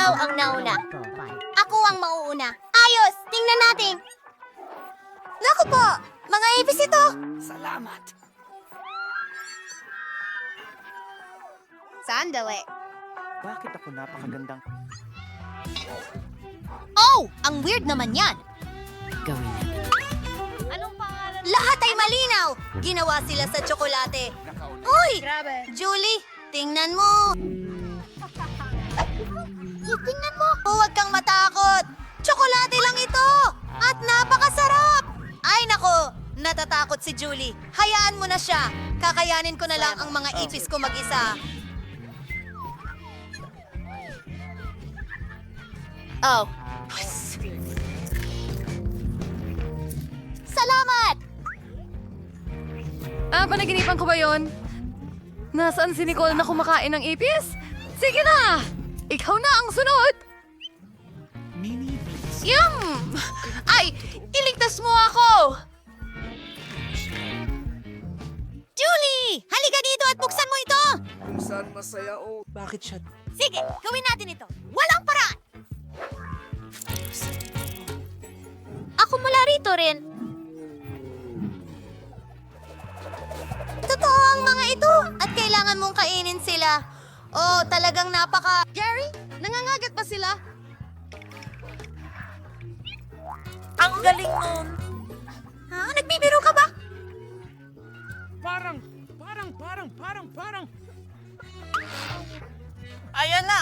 ikaw ang nauna. Ako ang mauuna. Ayos! Tingnan natin. Naku po! Mga ipis ito! Salamat. Sandali. Bakit ako napakagandang... Oh! Ang weird naman yan! Gawin natin. Anong pangalan? Lahat ay malinaw! Ginawa sila sa tsokolate. Uy! Grabe. Julie, tingnan mo! Tingnan mo! Huwag kang matakot! Tsokolate lang ito! At napakasarap! Ay nako! Natatakot si Julie. Hayaan mo na siya. Kakayanin ko na lang ang mga ipis ko mag-isa. Oh. Salamat! Panaginipan ko ba yun? Nasaan si Nicole na kumakain ng ipis? Sige na! Ikaw na ang sunod! Mini beats. Yum! Ay! Iligtas mo ako! Julie! Halika dito at buksan mo ito! Kung saan masaya o... Bakit siya... Sige, gawin natin ito. Walang paraan! Ako mula rito rin. Totoo ang mga ito at kailangan mong kainin sila. Oh, talagang napaka... Gary, nangangagat ba sila? Ang galing nun. Ha? Nagbibiro ka ba? Parang... Ayan na!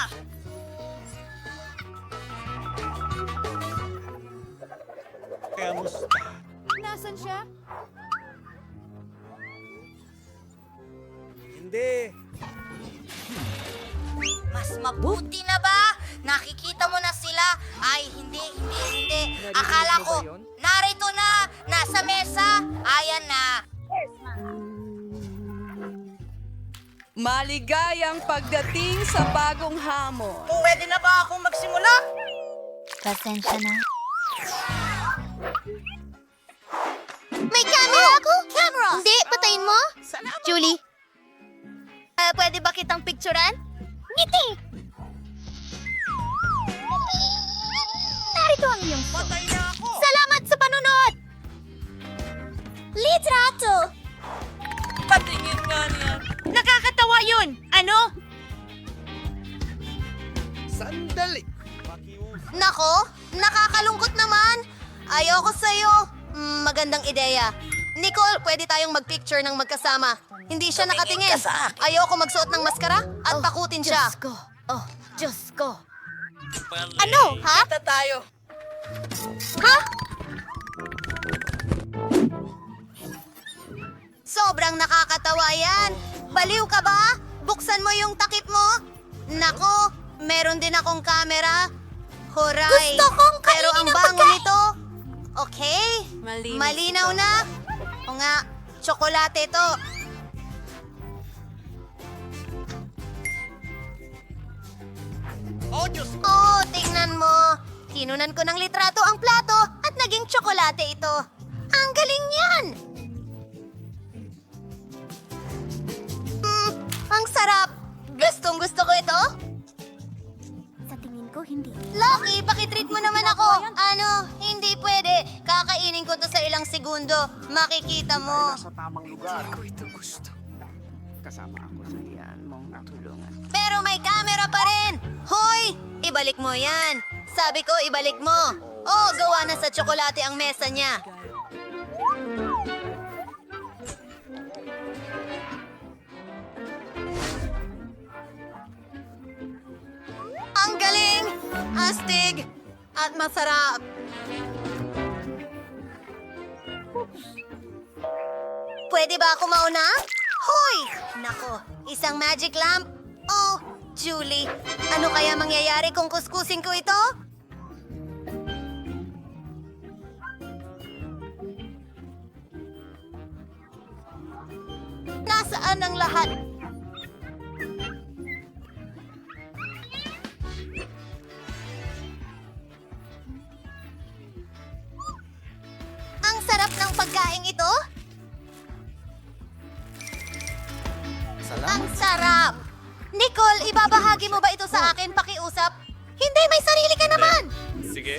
Kamusta? Nasaan siya? Hindi. Mas mabuti na ba? Nakikita mo na sila? Ay, hindi. Akala mo ko, ba yun? narito na, nasa mesa. Ayan na. Maligayang pagdating sa bagong hamon. Pwede na ba akong magsimula? Pasensya na. May camera ako? Camera! Hindi, patayin mo. Julie. Pwede ba kitang picturean? Ngiti! Narito ang iyong phone. Patay na ako! Salamat sa panonood! Litrato! Patingin nga niyan. Nakakatawa yun! Ano? Sandali. Nako, nakakalungkot naman. Ayoko sa'yo. Magandang ideya. Nicole, pwede tayong magpicture ng magkasama. Hindi siya nakatingin. Ayoko magsuot ng maskara at pakutin siya. Diyos ko. Oh, Diyos ko. Ano? Ha? Kita tayo. Ha? Sobrang nakakatawa yan. Baliw ka ba? Buksan mo yung takip mo. Nako, meron din akong camera. Huray. Gusto kong kainin. Pero ang bango nito. Okay. Malinaw na. O nga, tsokolate to. Oh, Diyos! Oh, tingnan mo. Kinunan ko ng litrato ang plato at naging tsokolate ito. Ang galing yan! Ang sarap! Gustong gusto ko ito? Sa tingin ko, hindi. Lucky, pakitreat mo naman ako. Ano, hindi pwede. Kakainin ko to sa ilang segundo. Makikita mo. Sa tamang lugar. Ko ito gusto. Kasama ako sa iyan mong natulungan. Pero may camera pa rin! Hoy! Ibalik mo yan! Sabi ko, ibalik mo! Oh, gawa na sa tsokolate ang mesa niya. Ang galing! Astig! At masarap! Pwede ba ako mauna? Hoy! Nako, isang magic lamp? Oh, Julie, ano kaya mangyayari kung kuskusin ko ito? Nasaan ang lahat? Ang sarap ng pagkain ito? Ang sarap! Nicole, ibabahagi mo ba ito sa akin pakiusap? Hindi! Hindi, may sarili ka naman! Sige.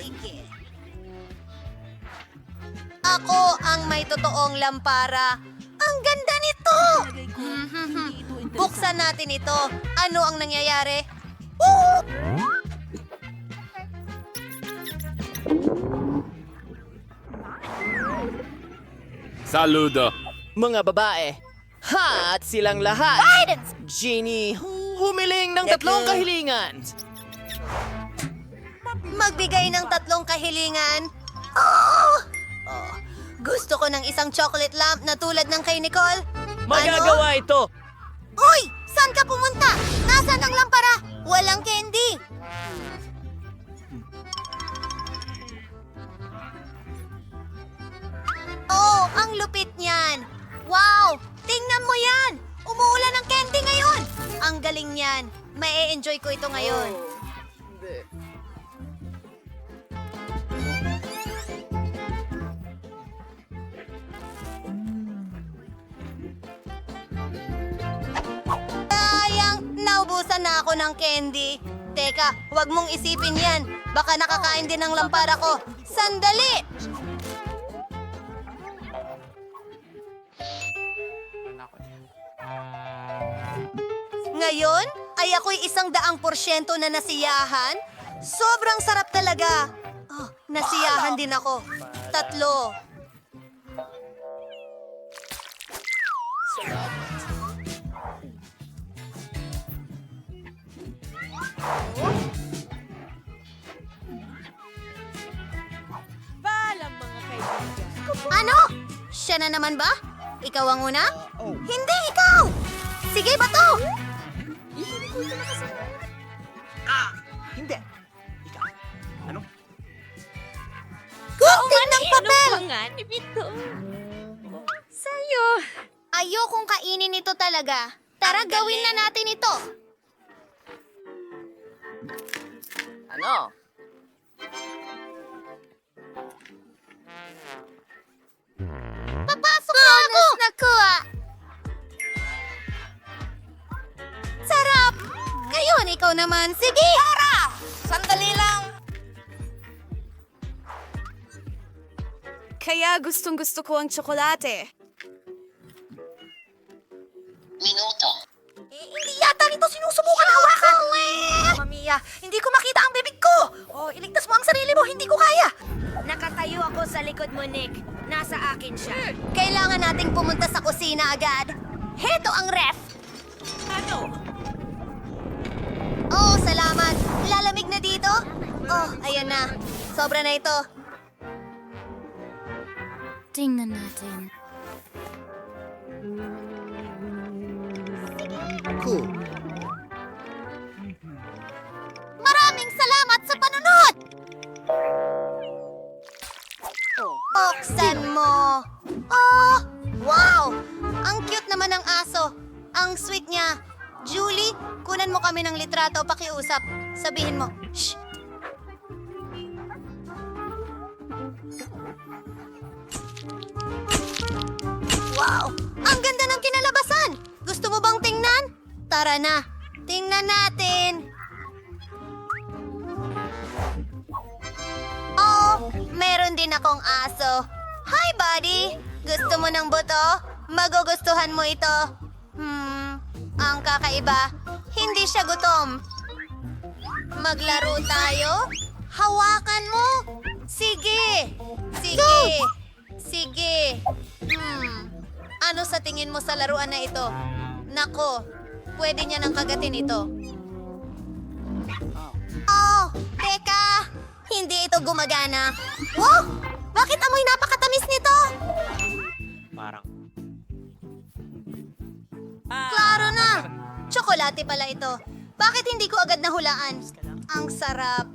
Ako ang may totoong lampara. Ang ganda nito! Buksan natin ito. Ano ang nangyayari? Saludo. Mga babae. Ha! At silang lahat. Genie, humiling ng 3 kahilingan. Magbigay ng 3 kahilingan? Oh! Gusto ko ng isang chocolate lamp na tulad ng kay Nicole. Magagawa ito. Uy! Saan ka pumunta? Nasaan ang lampara? Walang candy. Oh, ang lupit niyan. Wow! Tingnan mo yan! Umuulan ng candy ngayon! Ang galing niyan. Mae-enjoy ko ito ngayon. Sayang, naubusan na ako ng candy. Teka, huwag mong isipin yan. Baka nakakain din ng lampara ko. Sandali! Ngayon, ay ako'y 100% na nasiyahan. Sobrang sarap talaga. Oh, nasiyahan din ako. 3. Paalam mga kaibigan. Ano? Siya na naman ba? Ikaw ang una? Hindi, ikaw! Sige, bato! Hindi. Ikaw. Ano? Gunting ng papel! Sa'yo. Ayokong kainin ito talaga. Tara, gawin na natin ito. Ano? Papasok na ako! Nakuha! Sarap! Ngayon, ikaw naman. Sige! Tara! Sandali lang! Kaya gustong-gusto ko ang tsokolate. Hindi yata nito sinusubukan hawakan! Mamma mia, hindi ko makita ang bibig ko! Oh, iligtas mo ang sarili mo, hindi ko kaya! Nakatayo ako sa likod mo, Nick. Nasa akin siya. Kailangan nating pumunta sa kusina agad. Heto ang ref! Ano? Oh, salamat. Lalamig na dito? Oh, ayan na. Sobra na ito. Tingnan natin. Maraming salamat sa panunod! Buksan mo. Oh, wow! Ang cute naman ng aso. Ang sweet niya. Julie, kunan mo kami ng litrato, pakiusap. Sabihin mo, shh! Wow! Ang ganda ng kinalabasan! Gusto mo bang tingnan? Tara na, tingnan natin. Oh, meron din akong aso. Hi, buddy! Gusto mo ng buto? Magugustuhan mo ito. Ang kakaiba, hindi siya gutom. Maglaro tayo? Hawakan mo? Sige! Sige! Sige! Ano sa tingin mo sa laruan na ito? Nako, pwede niya nang kagatin ito. Oh, teka! Hindi ito gumagana. Wow! Bakit amoy napakatamis nito? Parang. Klaro na! Tsokolate pala ito. Bakit hindi ko agad nahulaan? Ang sarap.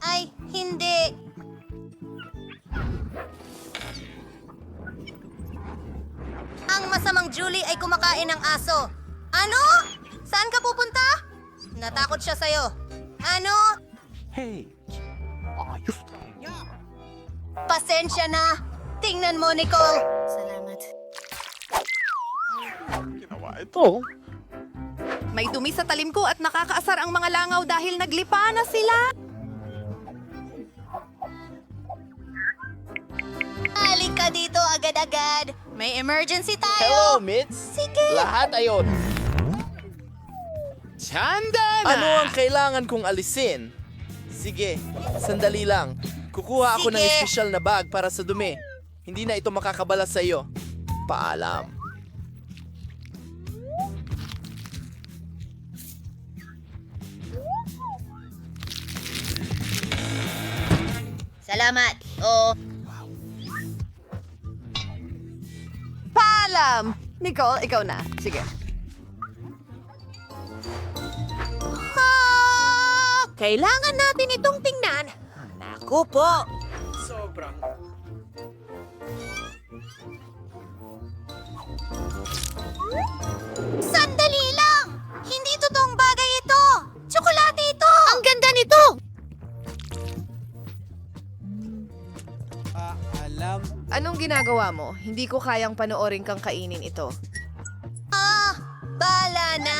Ay, hindi. Ang masamang Julie ay kumakain ng aso. Ano? Saan ka pupunta? Natakot siya sa'yo. Ano? Hey! Ayos lang. Pasensya na. Tingnan mo, Nicole. Salamat. Ginawa ito. May dumi sa talim ko at nakakaasar ang mga langaw dahil naglipa na sila. agad. May emergency tayo. Hello, Mitz. Sige. Lahat ayon. Tanda na! Ano ang kailangan kong alisin? Sige, sandali lang. Kukuha ako ng Sige. espesyal na bag para sa dumi. Hindi na ito makakabala sa iyo. Paalam. Salamat. Oo. Paalam! Nicole, ikaw na. Sige. Kailangan natin itong tingnan. Naku po. Sobrang... Sandali lang! Hindi totoong bagay ito! Tsokolate ito! Ang ganda nito! Anong ginagawa mo? Hindi ko kayang panoorin kang kainin ito. Bahala na.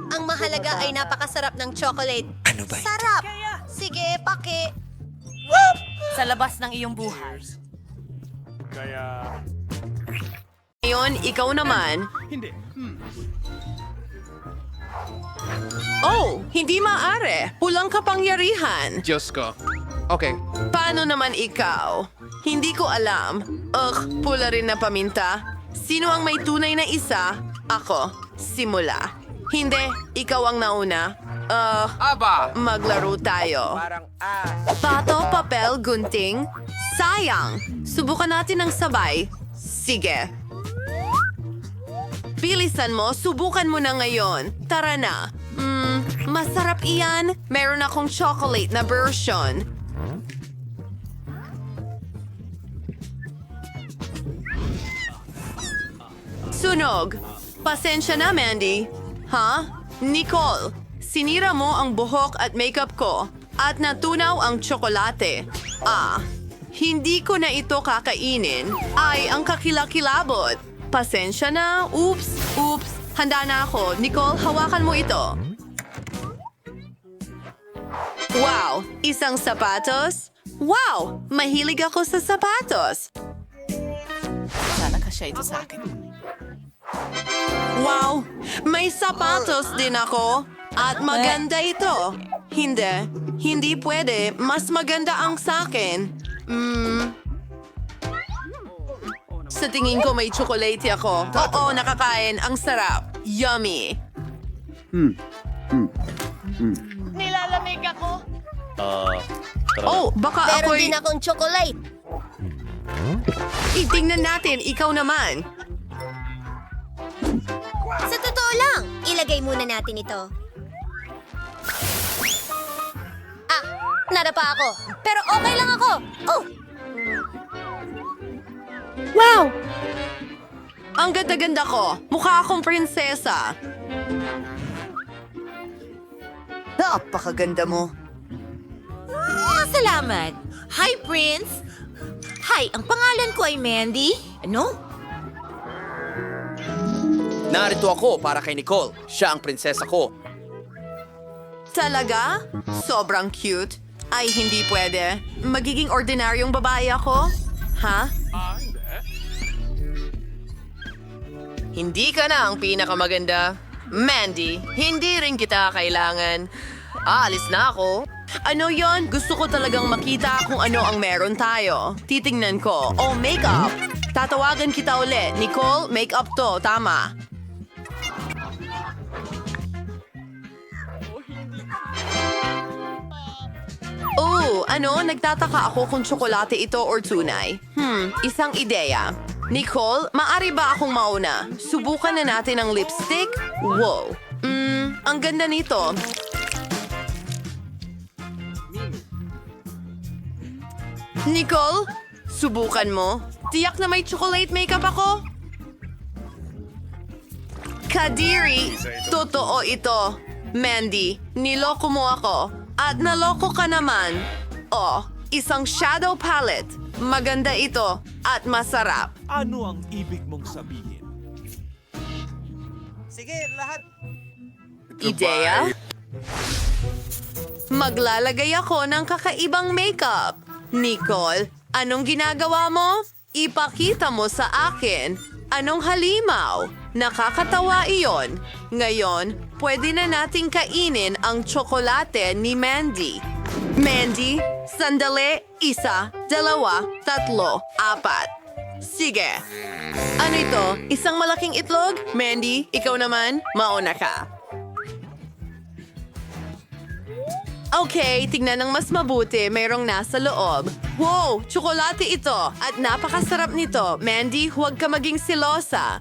Ang mahalaga ay napakasarap ng chocolate. Ano ba ito? Sarap! Sige, paki. Sa labas ng iyong buhay. Kaya... Ngayon, ikaw naman. Hindi. Oh, hindi maaari. Pulang kapangyarihan. Diyos ko. Okay. Paano naman ikaw? Hindi ko alam. Pula rin na paminta. Sino ang may tunay na isa? Ako. Simula. Hindi, ikaw ang nauna. Aba! Maglaro tayo. Parang Pato, papel, gunting. Sayang. Subukan natin ng sabay. Sige. Bilisan mo, subukan mo na ngayon. Tara na. Masarap iyan. Meron akong chocolate na version. Sunog. Pasensya na, Mandy. Ha? Nicole, sinira mo ang buhok at makeup ko at natunaw ang tsokolate. Hindi ko na ito kakainin. Ay, ang kakilakilabot. Pasensya na. Oops. Handa na ako. Nicole, hawakan mo ito. Wow, isang sapatos? Wow, mahilig ako sa sapatos. Sana kasya ito sa akin. Wow, may sapatos din ako. At maganda ito. Hindi pwede. Mas maganda ang sa akin. Sa tingin ko may chocolate ako. Oo, nakakain. Ang sarap. Yummy. Nilalamig ako. Oh, baka Meron ako'y... din akong chocolate. Itingnan natin, ikaw naman. Sa totoo lang, ilagay muna natin ito. Nadapa ako. Pero okay lang ako. Oh! Wow! Ang ganda-ganda ko. Mukha akong prinsesa. Napakaganda mo. Salamat. Hi, Prince. Hi, ang pangalan ko ay Mandy. Ano? Narito ako para kay Nicole. Siya ang prinsesa ko. Talaga? Sobrang cute. Ay, hindi pwede. Magiging ordinaryong babae ako? Ha? Hindi ka na ang pinakamaganda. Mandy, hindi rin kita kailangan. Aalis na ako. Ano yon? Gusto ko talagang makita kung ano ang meron tayo. Titingnan ko. Oh, makeup. Tatawagan kita ulit. Nicole, makeup to. Tama. Oh, ano? Nagtataka ako kung tsokolate ito or tunay. Isang ideya. Nicole, maari ba akong mauna? Subukan na natin ang lipstick? Wow. Ang ganda nito. Nicole, subukan mo. Tiyak na may chocolate makeup ako. Kadiri, totoo ito. Mandy, niloko mo ako. At naloko ka naman. Oh, isang shadow palette. Maganda ito at masarap. Ano ang ibig mong sabihin? Sige, lahat. Ideya? Maglalagay ako ng kakaibang makeup. Nicole, anong ginagawa mo? Ipakita mo sa akin. Anong halimaw? Nakakatawa iyon. Ngayon, pwede na nating kainin ang tsokolate ni Mandy. Mandy, sandali, 1, 2, 3, 4. Sige. Ano ito? Isang malaking itlog? Mandy, ikaw naman, mauna ka. Okay, tignan ng mas mabuti, mayroong nasa loob. Wow, tsokolate ito at napakasarap nito. Mandy, huwag ka maging silosa.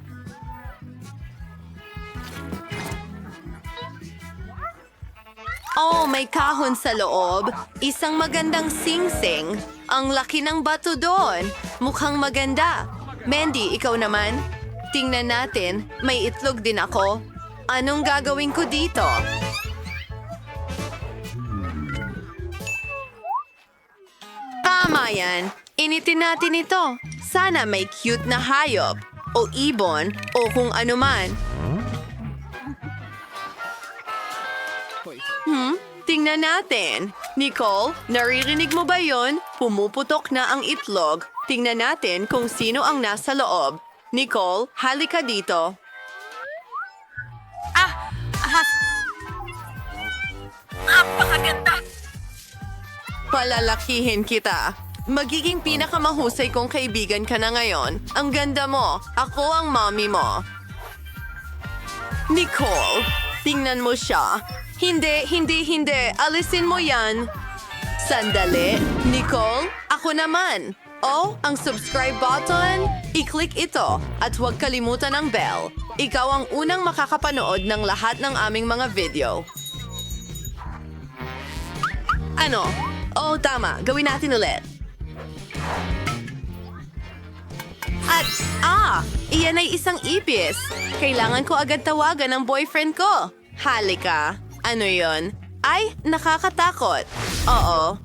Oh, may kahon sa loob. Isang magandang singsing. Ang laki ng bato doon. Mukhang maganda. Mandy, ikaw naman? Tingnan natin, may itlog din ako. Anong gagawin ko dito? Tama yan. Initin natin ito. Sana may cute na hayop, o ibon, o kung ano man. Tingnan natin. Nicole, naririnig mo ba yon? Pumuputok na ang itlog. Tingnan natin kung sino ang nasa loob. Nicole, halika dito. Palalakihin kita. Magiging pinakamahusay kong kaibigan ka na ngayon. Ang ganda mo. Ako ang mommy mo. Nicole, tingnan mo siya. Hindi. Alisin mo yan. Sandali. Nicole, ako naman. Oh, ang subscribe button. I-click ito. At huwag kalimutan ang bell. Ikaw ang unang makakapanood ng lahat ng aming mga video. Ano? Oh, tama. Gawin natin ulit. At, iyan ay isang ipis. Kailangan ko agad tawagan ang boyfriend ko. Halika. Ano yon? Ay, nakakatakot. Oo.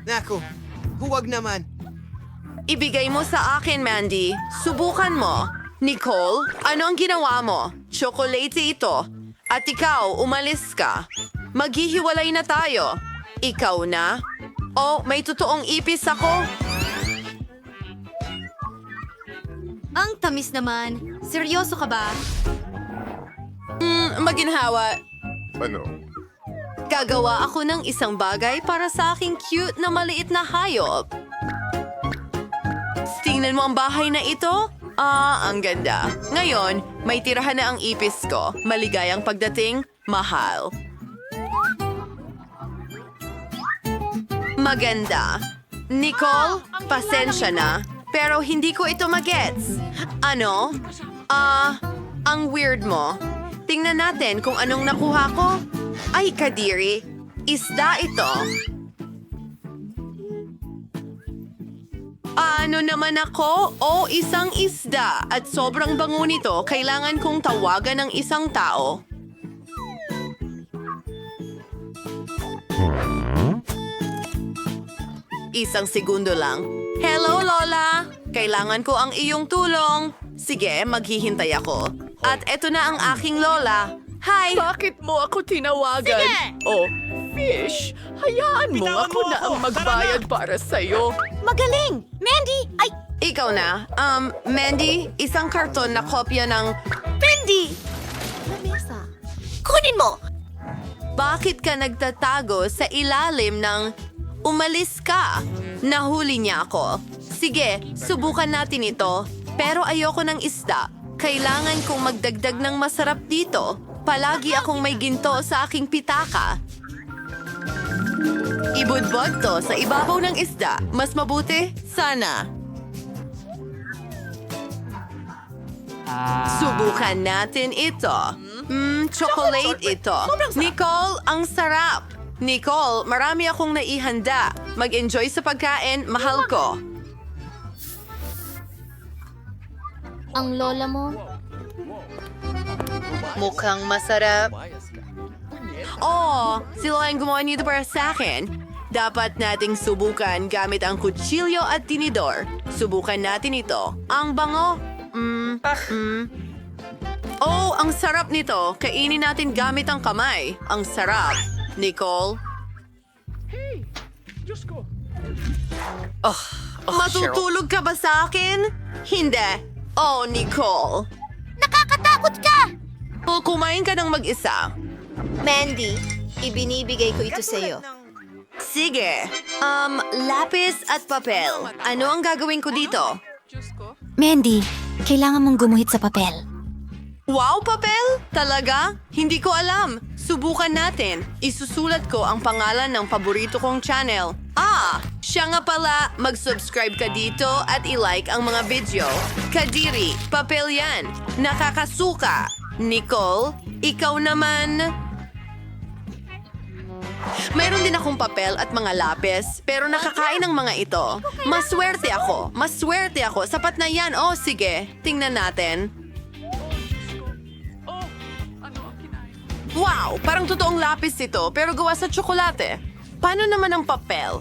Naku, huwag naman. Ibigay mo sa akin, Mandy. Subukan mo. Nicole, ano ang ginawa mo? Chocolate ito. At ikaw, umalis ka. Maghihiwalay na tayo. Ikaw na? Oh, may totoong ipis ako. Ang tamis naman. Seryoso ka ba? Maginhawa. Gagawa ako ng isang bagay para sa aking cute na maliit na hayop. Tingnan mo ang bahay na ito? Ang ganda. Ngayon, may tirahan na ang ipis ko. Maligayang pagdating, mahal. Maganda. Nicole, pasensya na. Pero hindi ko ito magets. Ano? Ang weird mo. Tingnan natin kung anong nakuha ko. Ay, kadiri. Isda ito. Ano naman ako? O, isang isda. At sobrang bango nito, kailangan kong tawagan ng isang tao. Isang segundo lang. Hello, Lola! Kailangan ko ang iyong tulong. Sige, maghihintay ako. At eto na ang aking Lola. Hi! Bakit mo ako tinawagan? Sige! Oh, fish, hayaan mo ako na ang magbayad para sa'yo. Magaling! Mandy! Ay! Ikaw na. Mandy, isang karton na kopya ng... Mandy! Lamesa. Kunin mo! Bakit ka nagtatago sa ilalim ng... Umalis ka! Nahuli niya ako. Sige, subukan natin ito. Pero ayoko ng isda. Kailangan kong magdagdag ng masarap dito. Palagi akong may ginto sa aking pitaka. Ibudbod to sa ibabaw ng isda. Mas mabuti? Sana. Subukan natin ito. Chocolate ito. Nicole, ang sarap. Nicole, marami akong naihanda. Mag-enjoy sa pagkain, mahal ko. Ang lola mo? Mukhang masarap. Oh, sila ang gumawa nito para sa akin. Dapat nating subukan gamit ang kutsilyo at tinidor. Subukan natin ito. Ang bango. Oh, ang sarap nito. Kainin natin gamit ang kamay. Ang sarap. Nicole? Matutulog ka ba sa akin? Hindi. Oh, Nicole. Nakakatakot ka! Kumain ka ng mag-isa. Mandy, ibinibigay ko ito sa'yo. Sige. Lapis at papel. Ano ang gagawin ko dito? Mandy, kailangan mong gumuhit sa papel. Wow, papel? Talaga? Hindi ko alam. Subukan natin. Isusulat ko ang pangalan ng paborito kong channel. Siya nga pala, mag-subscribe ka dito at i-like ang mga video. Kadiri, papel yan. Nakakasuka. Nicole, ikaw naman. Mayroon din akong papel at mga lapis, pero nakakain ang mga ito. Maswerte ako. Maswerte ako. Sapat na yan. Oh, sige. Tingnan natin. Wow! Parang totoong lapis ito, pero gawa sa tsokolate. Paano naman ang papel?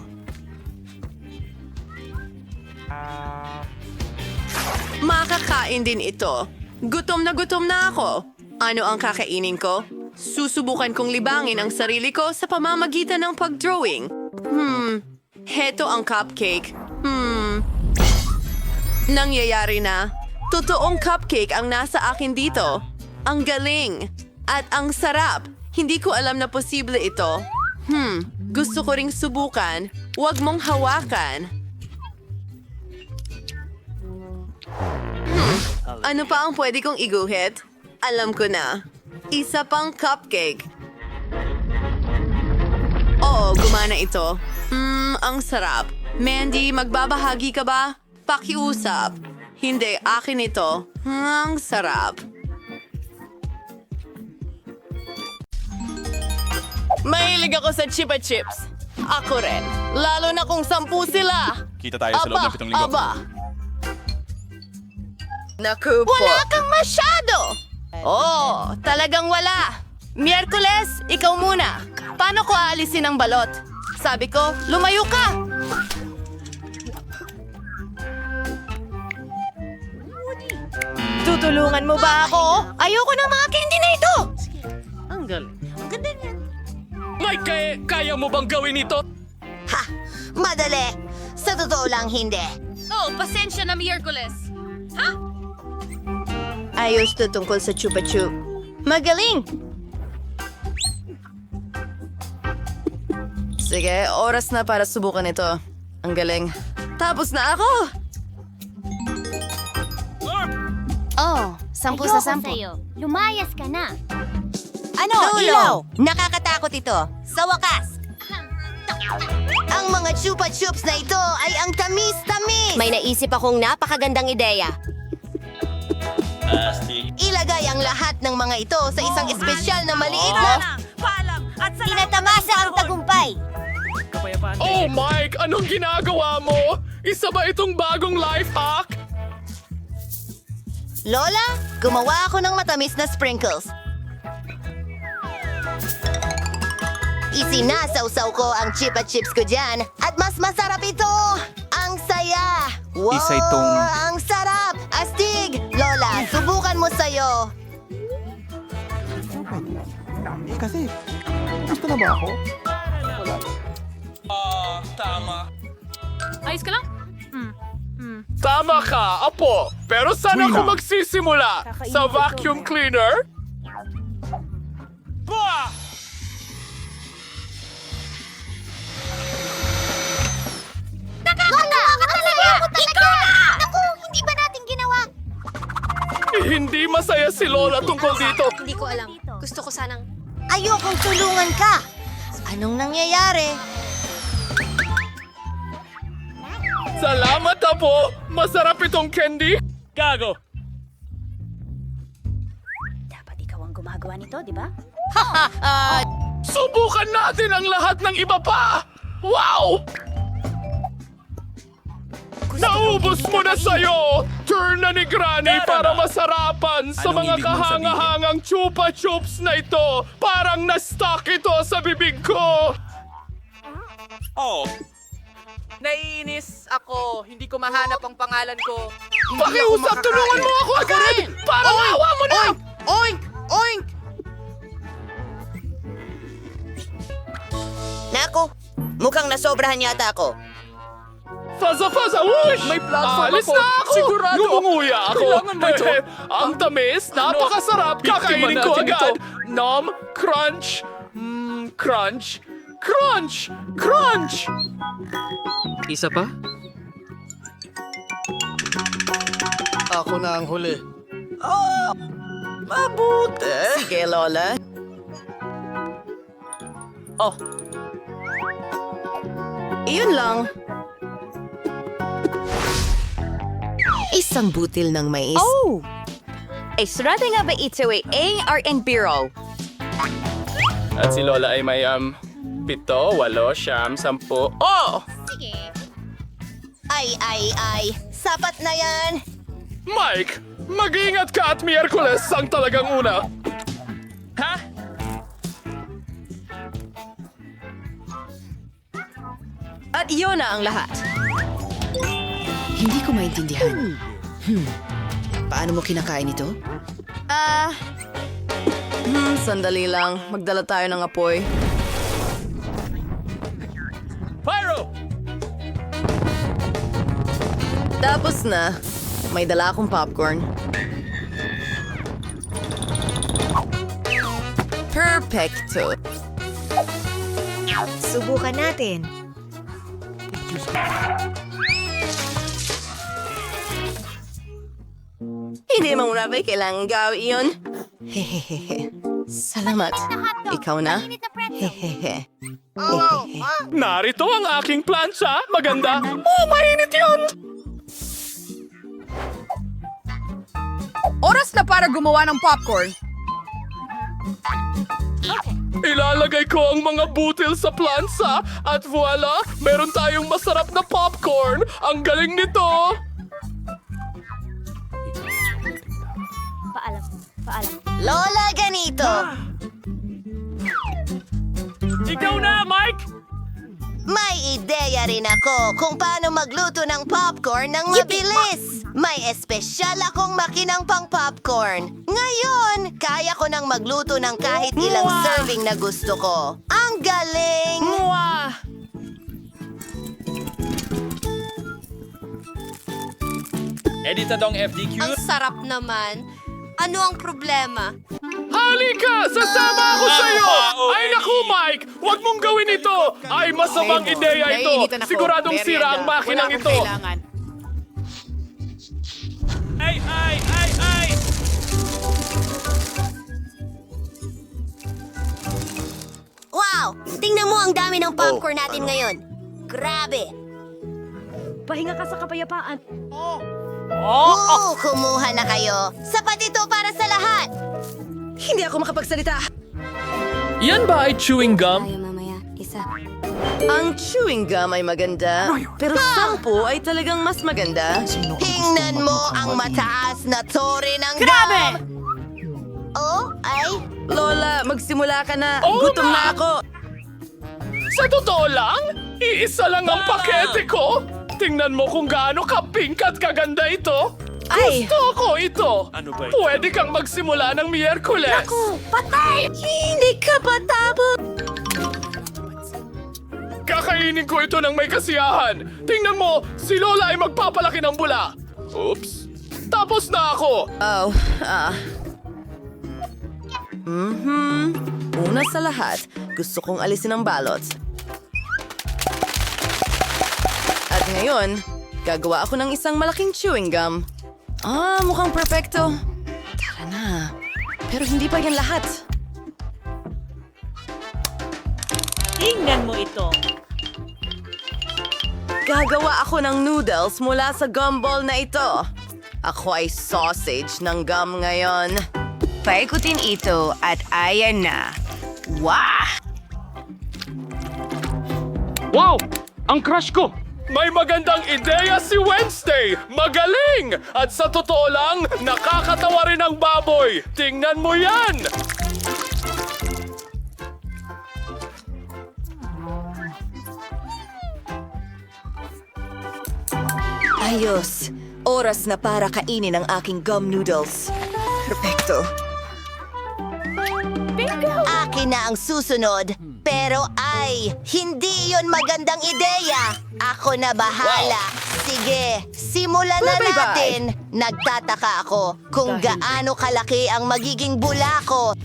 Makakain din ito. Gutom na ako. Ano ang kakainin ko? Susubukan kong libangin ang sarili ko sa pamamagitan ng pag-drawing. Heto ang cupcake. Nangyayari na. Totoong cupcake ang nasa akin dito. Ang galing. At ang sarap. Hindi ko alam na posible ito. Gusto ko ring subukan. Huwag mong hawakan. Ano pa ang pwede kong iguhit? Alam ko na. Isa pang cupcake. Oo, gumana ito. Ang sarap. Mandy, magbabahagi ka ba? Pakiusap. Hindi, akin ito. Ang sarap. Mahilig ako sa Chupa Chips. Ako rin. Lalo na kung 10 sila. Kita tayo sa loob ng 7 linggo. Naku po. Wala kang masyado. Oh, talagang wala. Miyerkules, ikaw muna. Paano ko aalisin ang balot? Sabi ko, lumayo ka. Tutulungan mo ba ako? Ayoko ng mga candy na ito. Ang galing. Ang ganda niyan. Mike, kaya mo bang gawin ito? Ha! Madali! Sa totoo lang, hindi. Oh, pasensya na Miyerkules. Ha? Ayos to tungkol sa Chupa Chup. Magaling! Sige, oras na para subukan ito. Ang galing. Tapos na ako! Oh, 10 sa 10. Lumayas ka na. Ano? Ilaw! Nakakatakot ito. Sa wakas! Ang mga Chupa Chups na ito ay ang tamis-tamis! May naisip akong napakagandang ideya. Ilagay ang lahat ng mga ito sa isang espesyal na maliit na... Tinatamasa ang tagumpay. Oh, Mike! Anong ginagawa mo? Isa ba itong bagong life hack? Lola, gumawa ako ng matamis na sprinkles. Isinasawsaw ko ang Chupa Chips ko dyan at mas masarap ito! Ang saya! Wow! Isa itong- Ang sarap! Astig! Lola, subukan mo sa'yo! Kasi, gusto na ba ako? Tama ka, Apo. Pero saan ako magsisimula? Sa vacuum cleaner? Bah! Lola! Ikaw na! Naku, hindi ba natin ginawa? Hindi masaya si Lola tungkol dito. Hindi ko alam. Gusto ko sanang... Ayokong tulungan ka! Anong nangyayari? Salamat, Apo. Masarap itong candy. Gago. Dapat ikaw ang gumagawa nito, di ba? Subukan natin ang lahat ng iba pa. Wow! Naubos mo na sa'yo! Turn na ni Granny para masarapan sa mga kahanga-hangang Chupa Chups na ito! Parang na-stuck ito sa bibig ko! Naiinis ako. Hindi ko mahanap ang pangalan ko. Pakiusap, tulungan mo ako agad! Para maawa mo na! Oink! Oink! Nako, mukhang nasobrahan yata ako. Faza, whoosh! May platform Alis ako. na ako! Sigurado. Lumunguya ako! Kailangan mo ito. Ang tamis, napakasarap! Biktima Kakainin ko natin agad! ito. Nom, crunch! Crunch! Crunch! Crunch! Isa pa? Ako na ang huli. Mabuti. Sige, Lola. Oh. Iyon lang. Isang butil ng mais. Oh! Ay, sarado nga ba ito ay ARN Bureau? At si Lola ay may 7, 8, 9, 10. Oh! Ay. Sapat na yan. Mike, mag-iingat ka at Miyerkules ang talagang una. Ha? At iyon na ang lahat. Hindi ko maintindihan. Paano mo kinakain ito? Sandali lang. Magdala tayo ng apoy. Pyro! Tapos na. May dala akong popcorn. Perfecto. Subukan natin. Hindi mo muna ba kailangan gawin yun? Hehehe. Salamat. Ikaw na? Hehehe. Narito ang aking plancha. Maganda. Oh, mainit yun! Oras na para gumawa ng popcorn. Ilalagay ko ang mga butil sa plansa at voila, meron tayong masarap na popcorn. Ang galing nito! Lola, ganito. Ikaw na, Mike! May ideya rin ako kung paano magluto ng popcorn ng mabilis. May espesyal akong makinang pang popcorn. Ngayon, kaya ko nang magluto ng kahit ilang serving na gusto ko. Ang galing! Editadong FDQ. Ang sarap naman. Ano ang problema? Halika! Sasama ako sa'yo! Ay naku, Mike! Huwag mong gawin ito! Ay, masamang ideya ito! Siguradong sira ang makinang ito! Ay! Wow! Tingnan mo ang dami ng popcorn natin ngayon. Grabe! Pahinga ka sa kapayapaan. Kumuha na kayo. Sapat ito para sa lahat. Hindi ako makapagsalita. Yan ba ay chewing gum? Mamaya, isa. Ang chewing gum ay maganda, pero 10 ay talagang mas maganda. Tingnan mo ang mataas na tore ng gum! Oh, ay... Lola, magsimula ka na. Oo Gutom na! na ako. Sa totoo lang, iisa lang ang pakete ko. Tingnan mo kung gaano ka-pink at kaganda ito. Ay! Gusto ko ito. Ano ba ito? Pwede kang magsimula ng Miyerkules. Patay! Hindi ka patapos! Kakainin ko ito ng may kasiyahan. Tingnan mo, si Lola ay magpapalaki ng bula. Oops. Tapos na ako. Oh, Una sa lahat, gusto kong alisin ang balot. At ngayon, gagawa ako ng isang malaking chewing gum. Mukhang perfecto. Tara na. Pero hindi pa yan lahat. Tingnan mo ito. Gagawa ako ng noodles mula sa gumball na ito. Ako ay sausage ng gum ngayon. Paikutin ito at ayan na. Wow! Wow! Ang crush ko! May magandang ideya si Wednesday! Magaling! At sa totoo lang, nakakatawa rin ang baboy! Tingnan mo yan! Ayos. Oras na para kainin ang aking gum noodles. Perfecto. Akin na ang susunod. Pero hindi yon magandang ideya. Ako na bahala. Sige, simulan na natin. Nagtataka ako kung gaano kalaki ang magiging bula ko.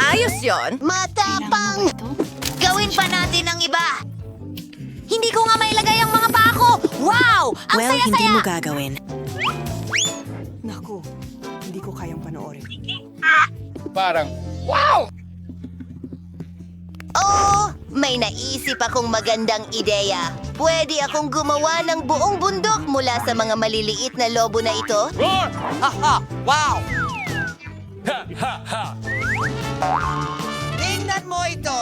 Ayos yon. Matapang! Gawin pa natin ang iba. Hindi ko nga mailagay ang mga paa ko. Wow! Ang saya-saya! gagawin. Naku, hindi ko kayang panoorin. Parang, wow! Oo, may naisip akong magandang ideya. Pwede akong gumawa ng buong bundok mula sa mga maliliit na lobo na ito. Tingnan mo ito!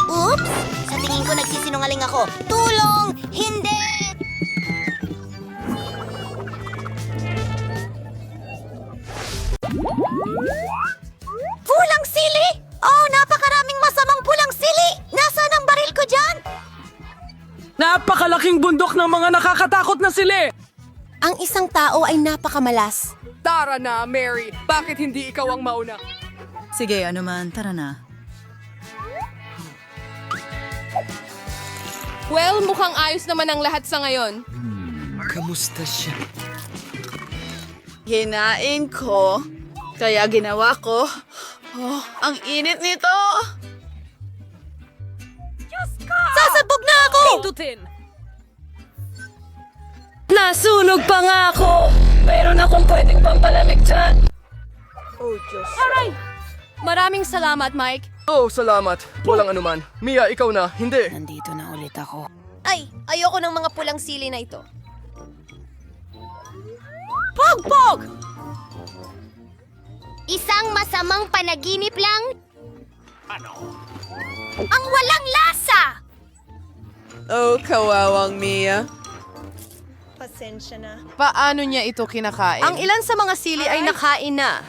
Oops! Sa tingin ko nagsisinungaling ako. Tulong! Hindi! Pulang sili! Oh, napakaraming masamang pulang sili! Nasaan ang baril ko dyan? Napakalaking bundok ng mga nakakatakot na sili! Ang isang tao ay napakamalas. Tara na, Mary. Bakit hindi ikaw ang mauna? Sige, ano man, tara na. Well, mukhang ayos naman ang lahat sa ngayon. Kamusta siya? Hinain ko. Kaya ginawa ko. Oh, ang init nito. Sasabog na ako! Pindutin! Nasunog pa nga ako! Mayroon akong pwedeng pampalamig dyan. Aray! Maraming salamat, Mike. Oh, salamat. Walang anuman. Mia, ikaw na. Hindi. Nandito na ulit ako. Ay, ayoko ng mga pulang sili na ito. Pog! Isang masamang panaginip lang. Ang walang lasa! Oh, kawawang Mia. Paano niya ito kinakain? Ang ilan sa mga sili ay nakain na.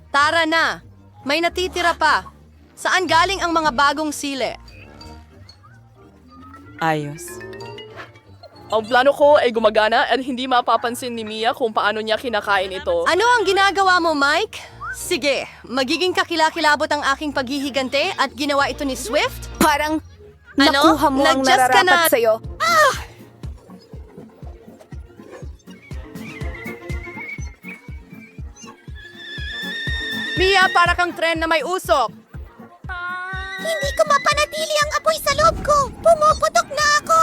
Tara na. May natitira pa. Saan galing ang mga bagong sili? Ayos. Ang plano ko ay gumagana at hindi mapapansin ni Mia kung paano niya kinakain ito. Ano ang ginagawa mo, Mike? Sige, magiging kakilakilabot ang aking paghihigante at ginawa ito ni Swift? Parang Ano? nakuha mo ang Nag-just ka nararapat na- sa'yo. Mia, para kang tren na may usok. Hindi ko mapanatili ang apoy sa loob ko. Pumuputok na ako.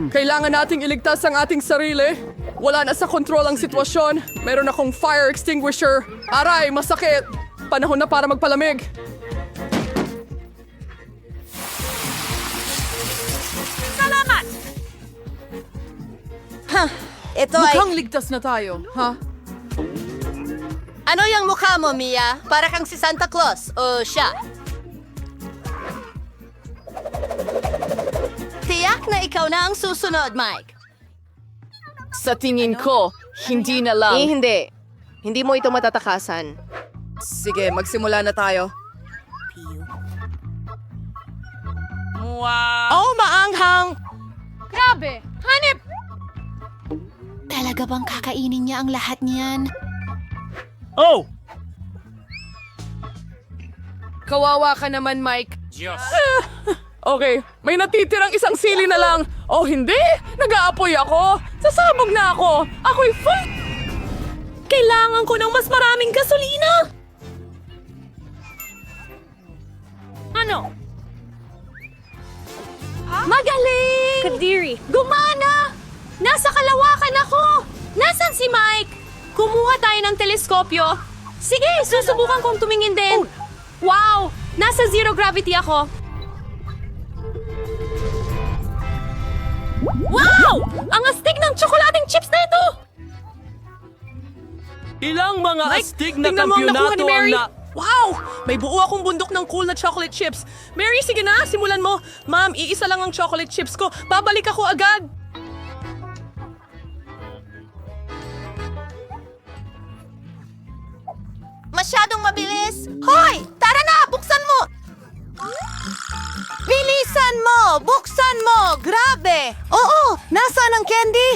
Kailangan nating iligtas ang ating sarili. Wala na sa kontrol ang sitwasyon. Meron akong fire extinguisher. Aray, masakit. Panahon na para magpalamig. Ito ay... Mukhang ligtas na tayo, ha? Ano yung mukha mo, Mia? Para kang si Santa Claus. O siya? Tiyak na ikaw na ang susunod, Mike. Sa tingin ko, hindi na lang. Hindi. Hindi mo ito matatakasan. Sige, magsimula na tayo. Oh, maanghang! Grabe! Hanip! Talaga bang kakainin niya ang lahat niyan? Kawawa ka naman, Mike. Okay, may natitirang isang sili na lang. Oh, hindi! Nag-aapoy ako! Sasabog na ako! Ako'y full... Kailangan ko ng mas maraming gasolina! Ano? Magaling! Kadiri. Gumana! Nasa kalawakan ako! Nasaan si Mike? Kumuha tayo ng teleskopyo. Sige, susubukan kong tumingin din. Wow! Nasa zero gravity ako. Wow! Ang astig ng tsokolating chips na ito! Ilang mga astig na tingnan mo ang nakuha kampyonato ni Mary. ang na... Wow! May buo akong bundok ng cool na chocolate chips. Mary, sige na, simulan mo. Ma'am, iisa lang ang chocolate chips ko. Babalik ako agad. Masyadong mabilis. Hoy! Tara na! Buksan mo! Bilisan mo! Buksan mo! Grabe! Oo! Nasaan ang candy?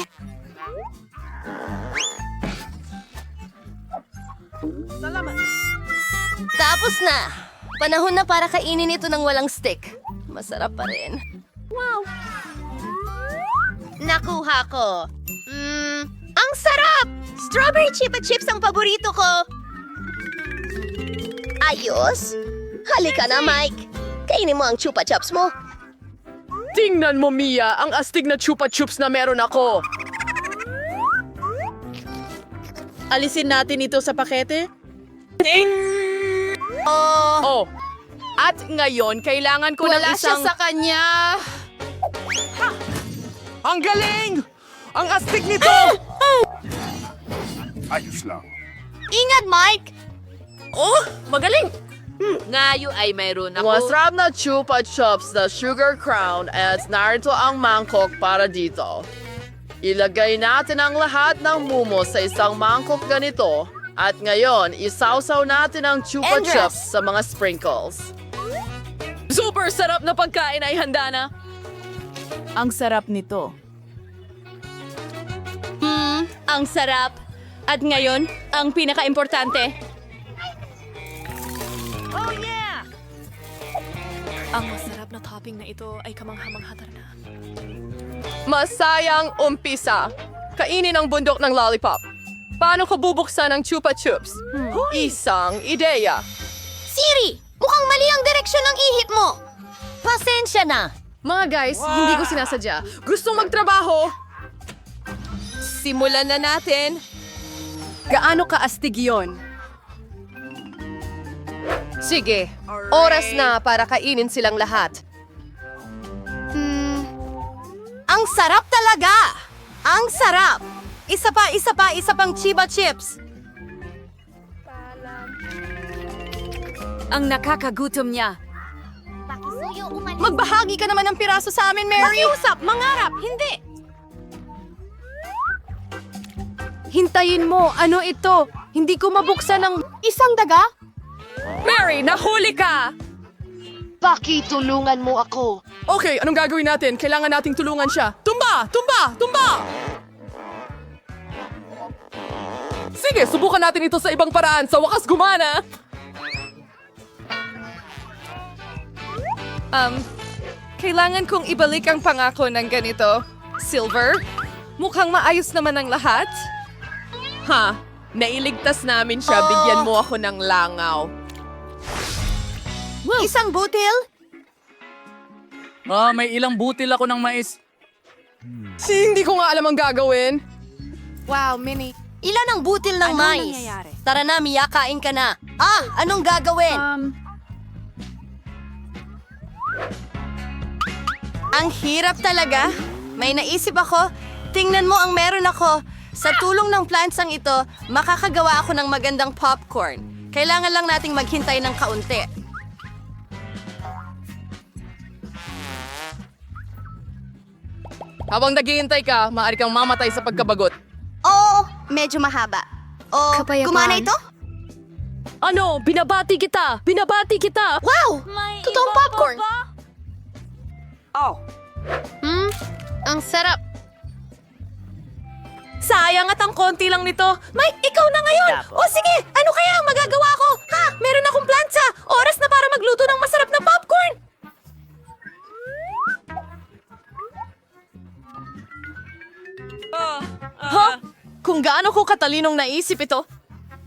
Tapos na. Panahon na para kainin ito ng walang stick. Masarap pa rin. Wow! Nakuha ko. Ang sarap! Strawberry Chupa Chips ang paborito ko. Ayos? Halika na, Mike. Kainin mo ang Chupa Chups mo. Tingnan mo, Mia, ang astig na chupa chups na meron ako. Alisin natin ito sa pakete? Oh, at ngayon, kailangan ko ng Wala siya isang... sa kanya. Ang galing! Ang astig nito! Ayos lang. Ingat, Mike! Oh, magaling! Ngayon ay mayroon Masarap na chupa chups na sugar crown at narito ang mangkok para dito. Ilagay natin ang lahat ng mumo sa isang mangkok ganito at ngayon isawsaw natin ang chupa Andres! chups sa mga sprinkles. Super sarap na pagkain ay handa na. Ang sarap nito. Ang sarap. At ngayon, ang pinaka-importante. Ang masarap na topping na ito ay kamangha-mangha na. Masayang umpisa. Kainin ang bundok ng lollipop. Paano ko bubuksan ang chupa chups? Isang ideya. Siri! Mukhang mali ang direksyon ng ihip mo. Pasensya na. Mga guys, hindi ko sinasadya. Gustong magtrabaho? Simulan na natin. Gaano kaastig yon? Sige, oras na para kainin silang lahat. Ang sarap talaga! Ang sarap! Isa pang Chiba Chips. Ang nakakagutom niya. Pakisuyo, umalis. Magbahagi ka naman ng piraso sa amin, Mary. Makiusap, mangarap, hindi. Hintayin mo, ano ito? Hindi ko mabuksan ng isang daga? Mary, nahuli ka! Pakitulungan mo ako. Okay, anong gagawin natin? Kailangan nating tulungan siya. Tumba! Tumba! Tumba! Sige, subukan natin ito sa ibang paraan. Sa wakas gumana. Kailangan kong ibalik ang pangako ng ganito. Silver, mukhang maayos naman ang lahat. Ha? Nailigtas namin siya. Bigyan mo ako ng langaw. Isang butil? May ilang butil ako ng mais. Hindi ko nga alam ang gagawin. Wow, Minnie. Ilan ang butil ng mais? Tara na, Mia, kain ka na. Anong gagawin? Ang hirap talaga. May naisip ako. Tingnan mo ang meron ako. Sa tulong ng plantsang ito, makakagawa ako ng magandang popcorn. Kailangan lang nating maghintay ng kaunti. Habang naghihintay ka, maaari kang mamatay sa pagkabagot. Oo, medyo mahaba. Gumana ito? Ano? Binabati kita! Binabati kita! Wow! Totoong popcorn! Ang sarap. Sayang at ang konti lang nito. Mike, ikaw na ngayon! O sige, ano kaya ang magagawa ko? Ha? Meron akong plancha! Oras na para magluto ng masarap na popcorn! Kung gaano ko katalinong naisip ito.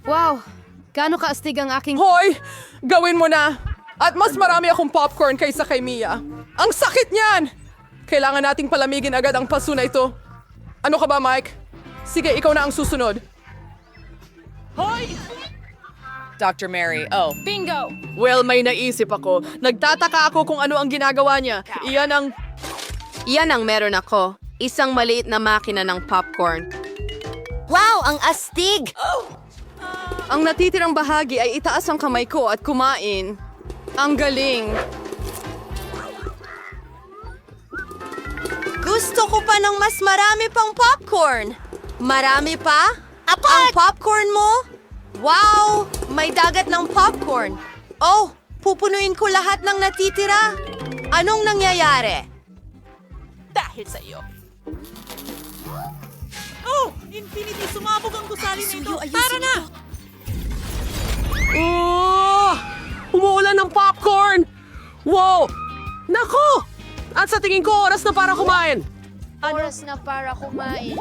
Wow, gaano kaastig ang aking... Hoy! Gawin mo na! At mas marami akong popcorn kaysa kay Mia. Ang sakit niyan! Kailangan nating palamigin agad ang paso na ito. Ano ka ba, Mike? Sige, ikaw na ang susunod. Hoy! Dr. Mary, Bingo! Well, may naisip ako. Nagtataka ako kung ano ang ginagawa niya. Iyan ang meron ako. Isang maliit na makina ng popcorn. Wow, ang astig! Ang natitirang bahagi ay itaas ang kamay ko at kumain. Ang galing. Gusto ko pa ng mas marami pang popcorn. Marami pa? Ang popcorn mo? Wow! May dagat ng popcorn. Oh, pupunuin ko lahat ng natitira. Anong nangyayari? Dahil sa iyo. Oh! Infinity, sumabog ang gusali nito. Tara na! Umuulan ng popcorn! Wow! Nako! At sa tingin ko, oras na para kumain. Oras na para kumain.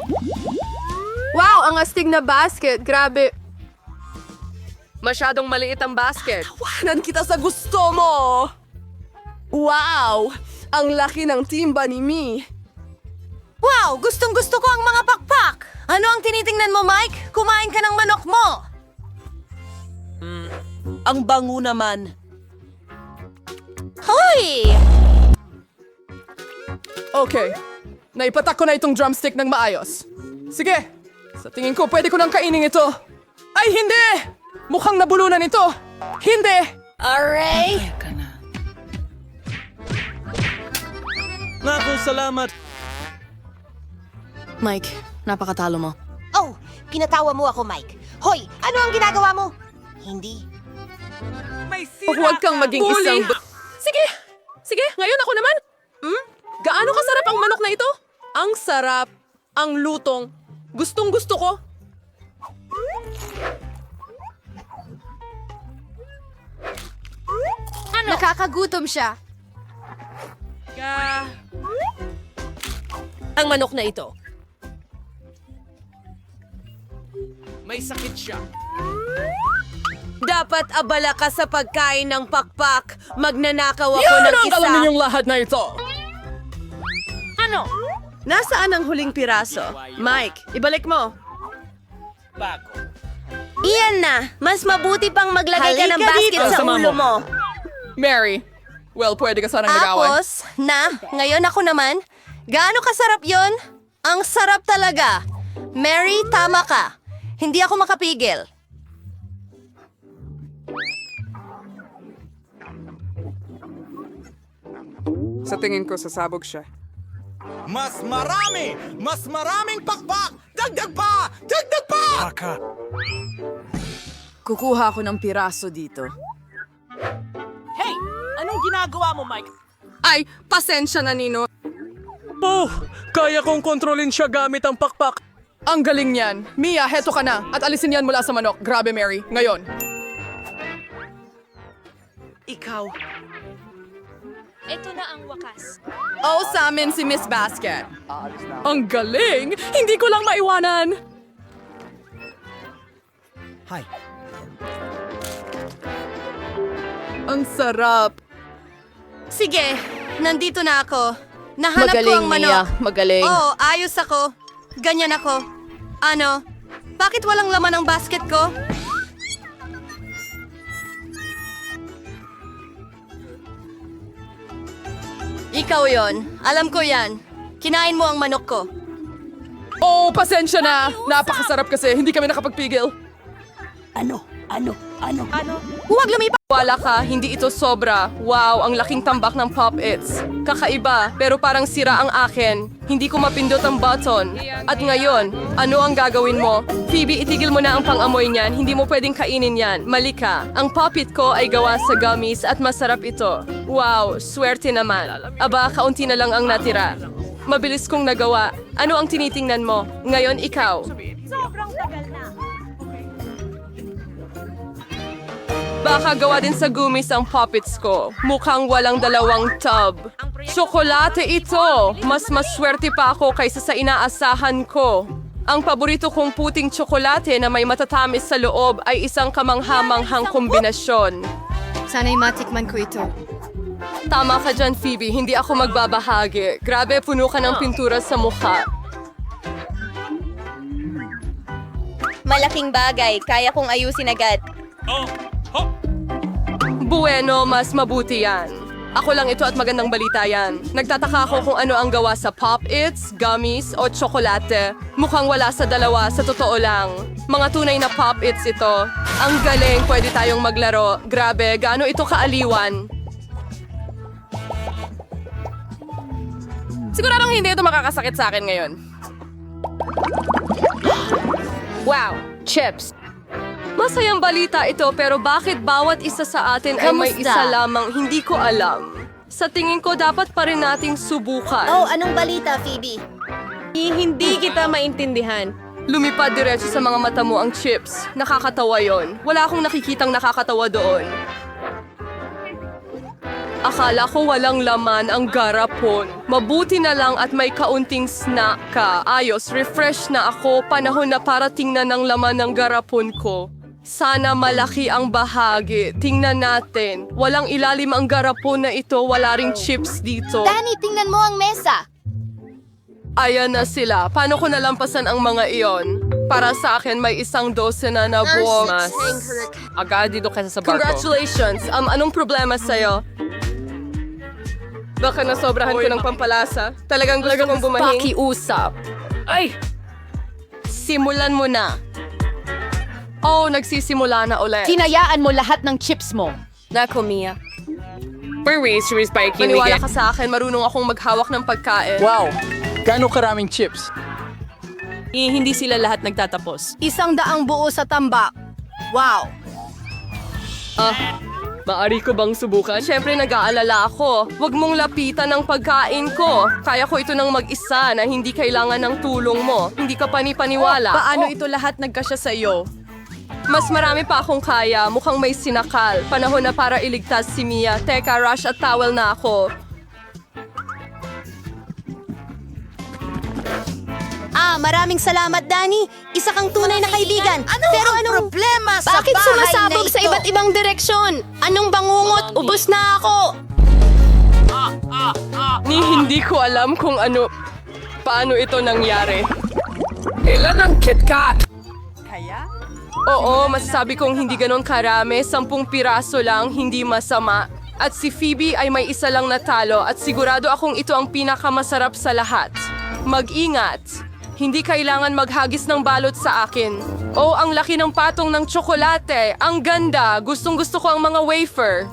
Wow, ang astig na basket. Grabe. Masyadong maliit ang basket. Tawanan kita sa gusto mo! Wow! Ang laki ng timba ni Mi. Wow! Gustong-gusto ko ang mga pakpak! Ano ang tinitingnan mo, Mike? Kumain ka ng manok mo! Ang bango naman. Hoy! Okay. Naipatak ko na itong drumstick ng maayos. Sige. Sa tingin ko, pwede ko nang kainin ito. Ay, hindi! Mukhang nabulunan ito. Hindi! Aray! Naku, salamat. Mike, napakatalo mo. Oh, pinatawa mo ako, Mike. Hoy, ano ang ginagawa mo? Hindi. Huwag kang maging isang... Sige! Sige, ngayon ako naman. Gaano kasarap ang manok na ito? Ang sarap. Ang lutong. Gustong gusto ko. Nakakagutom siya. Ang manok na ito. May sakit siya. Dapat abala ka sa pagkain ng pakpak. Magnanakaw ako Yan ng ang isa. alam ninyong lahat na ito. Nasaan ang huling piraso? Mike, ibalik mo. Iyan na! Mas mabuti pang maglagay ka ng basket sa Sama ulo mo. mo. Mary, well, pwede ka sanang nag-away. Tapos, ngayon ako naman. Gaano kasarap yon? Ang sarap talaga. Mary, tama ka. Hindi ako makapigil. Sa tingin ko, sasabog siya. Mas marami! Mas maraming pakpak! Dagdag pa! Dagdag pa! Kukuha ako ng piraso dito. Hey! Anong ginagawa mo, Mike? Ay, pasensya na, Nino. Oh, kaya kong kontrolin siya gamit ang pakpak. Ang galing niyan. Mia, heto ka na. At alisin yan mula sa manok. Grabe, Mary. Ngayon. Ikaw. Ito na ang wakas. Oh, sa amin si Miss Basket. Ang galing! Hindi ko lang maiwanan. Hi. Ang sarap. Sige, nandito na ako. Nahanap ko Magaling, ang manok. Mia. Magaling. Oo, ayos ako. Ganyan ako. Ano? Bakit walang laman ang basket ko? Ikaw yon. Alam ko yan. Kinain mo ang manok ko. Oh, pasensya na. Napakasarap kasi. Hindi kami nakapagpigil. Huwag lumipas! Wala ka, hindi ito sobra. Wow, ang laking tambak ng Pop-Its. Kakaiba, pero parang sira ang akin. Hindi ko mapindot ang button. At ngayon, ano ang gagawin mo? Phoebe, itigil mo na ang pang-amoy niyan. Hindi mo pwedeng kainin yan. Mali ka. Ang Pop-It ko ay gawa sa gummies at masarap ito. Wow, swerte naman. Aba, kaunti na lang ang natira. Mabilis kong nagawa. Ano ang tinitingnan mo? Ngayon, ikaw. Baka gawa din sa gumis ang puppets ko. Mukhang walang dalawang tub. Tsokolate ito! Mas maswerte pa ako kaysa sa inaasahan ko. Ang paborito kong puting tsokolate na may matatamis sa loob ay isang kamanghamanghang kombinasyon. Sana'y matikman ko ito. Tama ka dyan, Phoebe. Hindi ako magbabahagi. Grabe, puno ka ng pintura sa mukha. Malaking bagay. Kaya kong ayusin agad. Bueno, mas mabuti yan. Ako lang ito at magandang balita yan. Nagtataka ako kung ano ang gawa sa Pop-Its, gummies o tsokolate. Mukhang wala sa dalawa, sa totoo lang. Mga tunay na Pop-Its ito. Ang galing, pwede tayong maglaro. Grabe, gaano ito kaaliwan. Siguradong hindi ito makakasakit sa akin ngayon. Wow, chips. Masayang balita ito pero bakit bawat isa sa atin ay may Kamusta? isa lamang hindi ko alam. Sa tingin ko dapat pa rin nating subukan. Oh, anong balita, Phoebe? Hindi kita maintindihan. Lumipad diretso sa mga mata mo ang chips. Nakakatawa yon. Wala akong nakikitang nakakatawa doon. Akala ko walang laman ang garapon. Mabuti na lang at may kaunting snack ka. Ayos, refresh na ako. Panahon na para tingnan ang laman ng garapon ko. Sana malaki ang bahagi. Tingnan natin. Walang ilalim ang garapon na ito. Wala ring chips dito. Danny, tingnan mo ang mesa. Ayan na sila. Paano ko nalampasan ang mga iyon? Para sa akin, may 12 na buwok. Agad dito kasi sa barko. Congratulations! Anong problema sa'yo? Baka nasobrahan ko ng pampalasa. Talagang gusto kong bumahing. Pakiusap. Ay! Simulan mo na. Oh, nagsisimula na ulit. Hinayaan mo lahat ng chips mo. Nako, Mia. Spikey. Maniwala ka sa akin, marunong akong maghawak ng pagkain. Wow! Gano'ng karaming chips? Hindi sila lahat nagtatapos. 100 buo sa tambak. Wow! Maari ko bang subukan? Siyempre nag-aalala ako. Huwag mong lapitan ang pagkain ko. Kaya ko ito ng mag-isa na hindi kailangan ng tulong mo. Hindi ka panipaniwala. Paano ito lahat nagkasya sa iyo? Mas marami pa akong kaya. Mukhang may sinakal. Panahon na para iligtas si Mia. Teka, rush at towel na ako. Maraming salamat, Danny. Isa kang tunay na kaibigan. Pero anong problema sa Bakit bahay sumasabog na sa ito? iba't ibang direksyon? Anong bangungot? Ubus na ako! Hindi ko alam kung paano ito nangyari. Ilan ang KitKat? Oo, masasabi kong hindi ganon karami. 10 piraso lang, hindi masama. At si Phoebe ay may isa lang natalo at sigurado akong ito ang pinakamasarap sa lahat. Mag-ingat! Hindi kailangan maghagis ng balot sa akin. Oh, ang laki ng patong ng tsokolate. Ang ganda. Gustong-gusto ko ang mga wafer.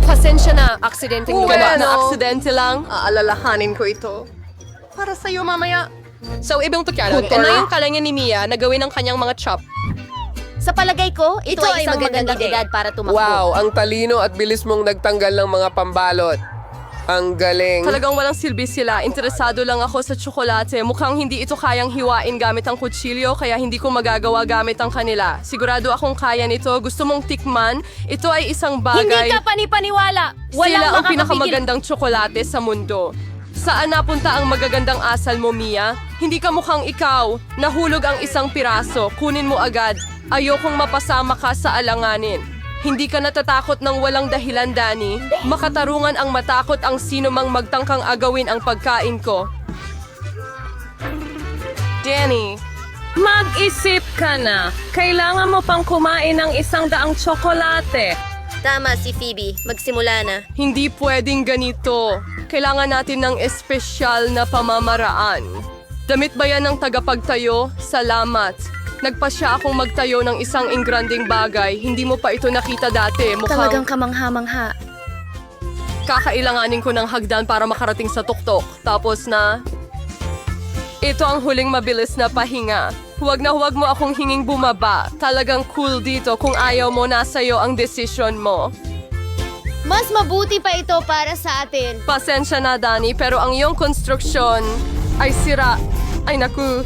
Pasensya na. Aksidente mo ba? Na aksidente lang. Aalalahanin ko ito. Para sa'yo mamaya. So, ibang tukyarang, ito na yung kalanya ni Mia na gawin ang kanyang mga chop. sa palagay ko, ito ay isang magandang edad para tumakbo. Wow, ang talino at bilis mong nagtanggal ng mga pambalot. Ang galing. Talagang walang silbi sila. Interesado lang ako sa tsokolate. Mukhang hindi ito kayang hiwain gamit ang kutsilyo, kaya hindi ko magagawa gamit ang kanila. Sigurado akong kaya nito. Gusto mong tikman? Ito ay isang bagay. Hindi ka panipaniwala. Sila Walang ang makakapigil. pinakamagandang tsokolate sa mundo. Saan napunta ang magagandang asal mo, Mia? Hindi ka mukhang ikaw. Nahulog ang isang piraso. Kunin mo agad. Ayokong mapasama ka sa alanganin. Hindi ka natatakot ng walang dahilan, Danny. Makatarungan ang matakot ang sino mang magtangkang agawin ang pagkain ko. Danny. Mag-isip ka na. Kailangan mo pang kumain ng 100 tsokolate. Tama si Phoebe. Magsimula na. Hindi pwedeng ganito. Kailangan natin ng espesyal na pamamaraan. Damit ba yan ng tagapagtayo? Salamat. Nagpasya akong magtayo ng isang ingranding bagay. Hindi mo pa ito nakita dati. Mukhang kamangha-mangha. kakailanganin ko ng hagdan para makarating sa tuktok. Tapos na... Ito ang huling mabilis na pahinga. Huwag na huwag mo akong hinging bumaba. Talagang cool dito. Kung ayaw mo, nasa'yo ang desisyon mo. Mas mabuti pa ito para sa atin. Pasensya na, Danny, pero ang iyong konstruksyon ay sira. Ay, naku.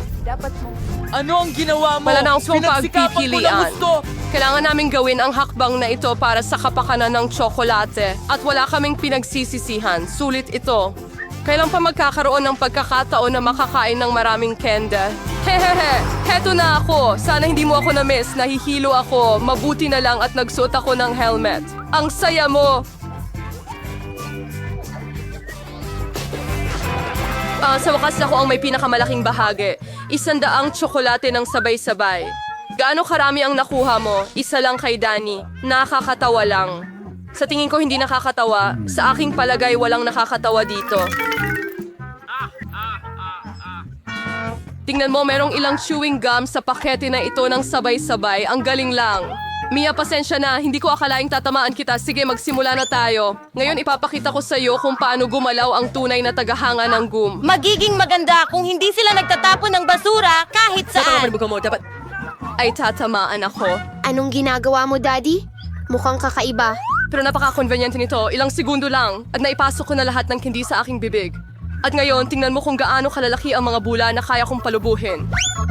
Ano ang ginawa mo? Wala na akong Pinagsikapan ko na pagpipilian. gusto. Kailangan namin gawin ang hakbang na ito para sa kapakanan ng tsokolate. At wala kaming pinagsisisihan. Sulit ito. Kailan pa magkakaroon ng pagkakataon na makakain ng maraming kende? Hehehe, heto na ako. Sana hindi mo ako na-miss. Nahihilo ako. Mabuti na lang at nagsuot ako ng helmet. Ang saya mo! Sa wakas ako ang may pinakamalaking bahagi. 100 tsokolate ng sabay-sabay. Gaano karami ang nakuha mo? Isa lang kay Danny. Nakakatawa lang. Sa tingin ko hindi nakakatawa. Sa aking palagay walang nakakatawa dito. Tingnan mo, merong ilang chewing gum sa pakete na ito ng sabay-sabay. Ang galing lang. Mia, pasensya na. Hindi ko akalaing tatamaan kita. Sige, magsimula na tayo. Ngayon ipapakita ko sa iyo kung paano gumalaw ang tunay na tagahanga ng gum. Magiging maganda kung hindi sila nagtatapon ng basura kahit saan. Ay tatamaan ako. Anong ginagawa mo, Daddy? Mukhang kakaiba. Pero napaka-convenient nito. Ilang segundo lang. At naipasok ko na lahat ng candy sa aking bibig. At ngayon, tingnan mo kung gaano kalalaki ang mga bula na kaya kong palubuhin.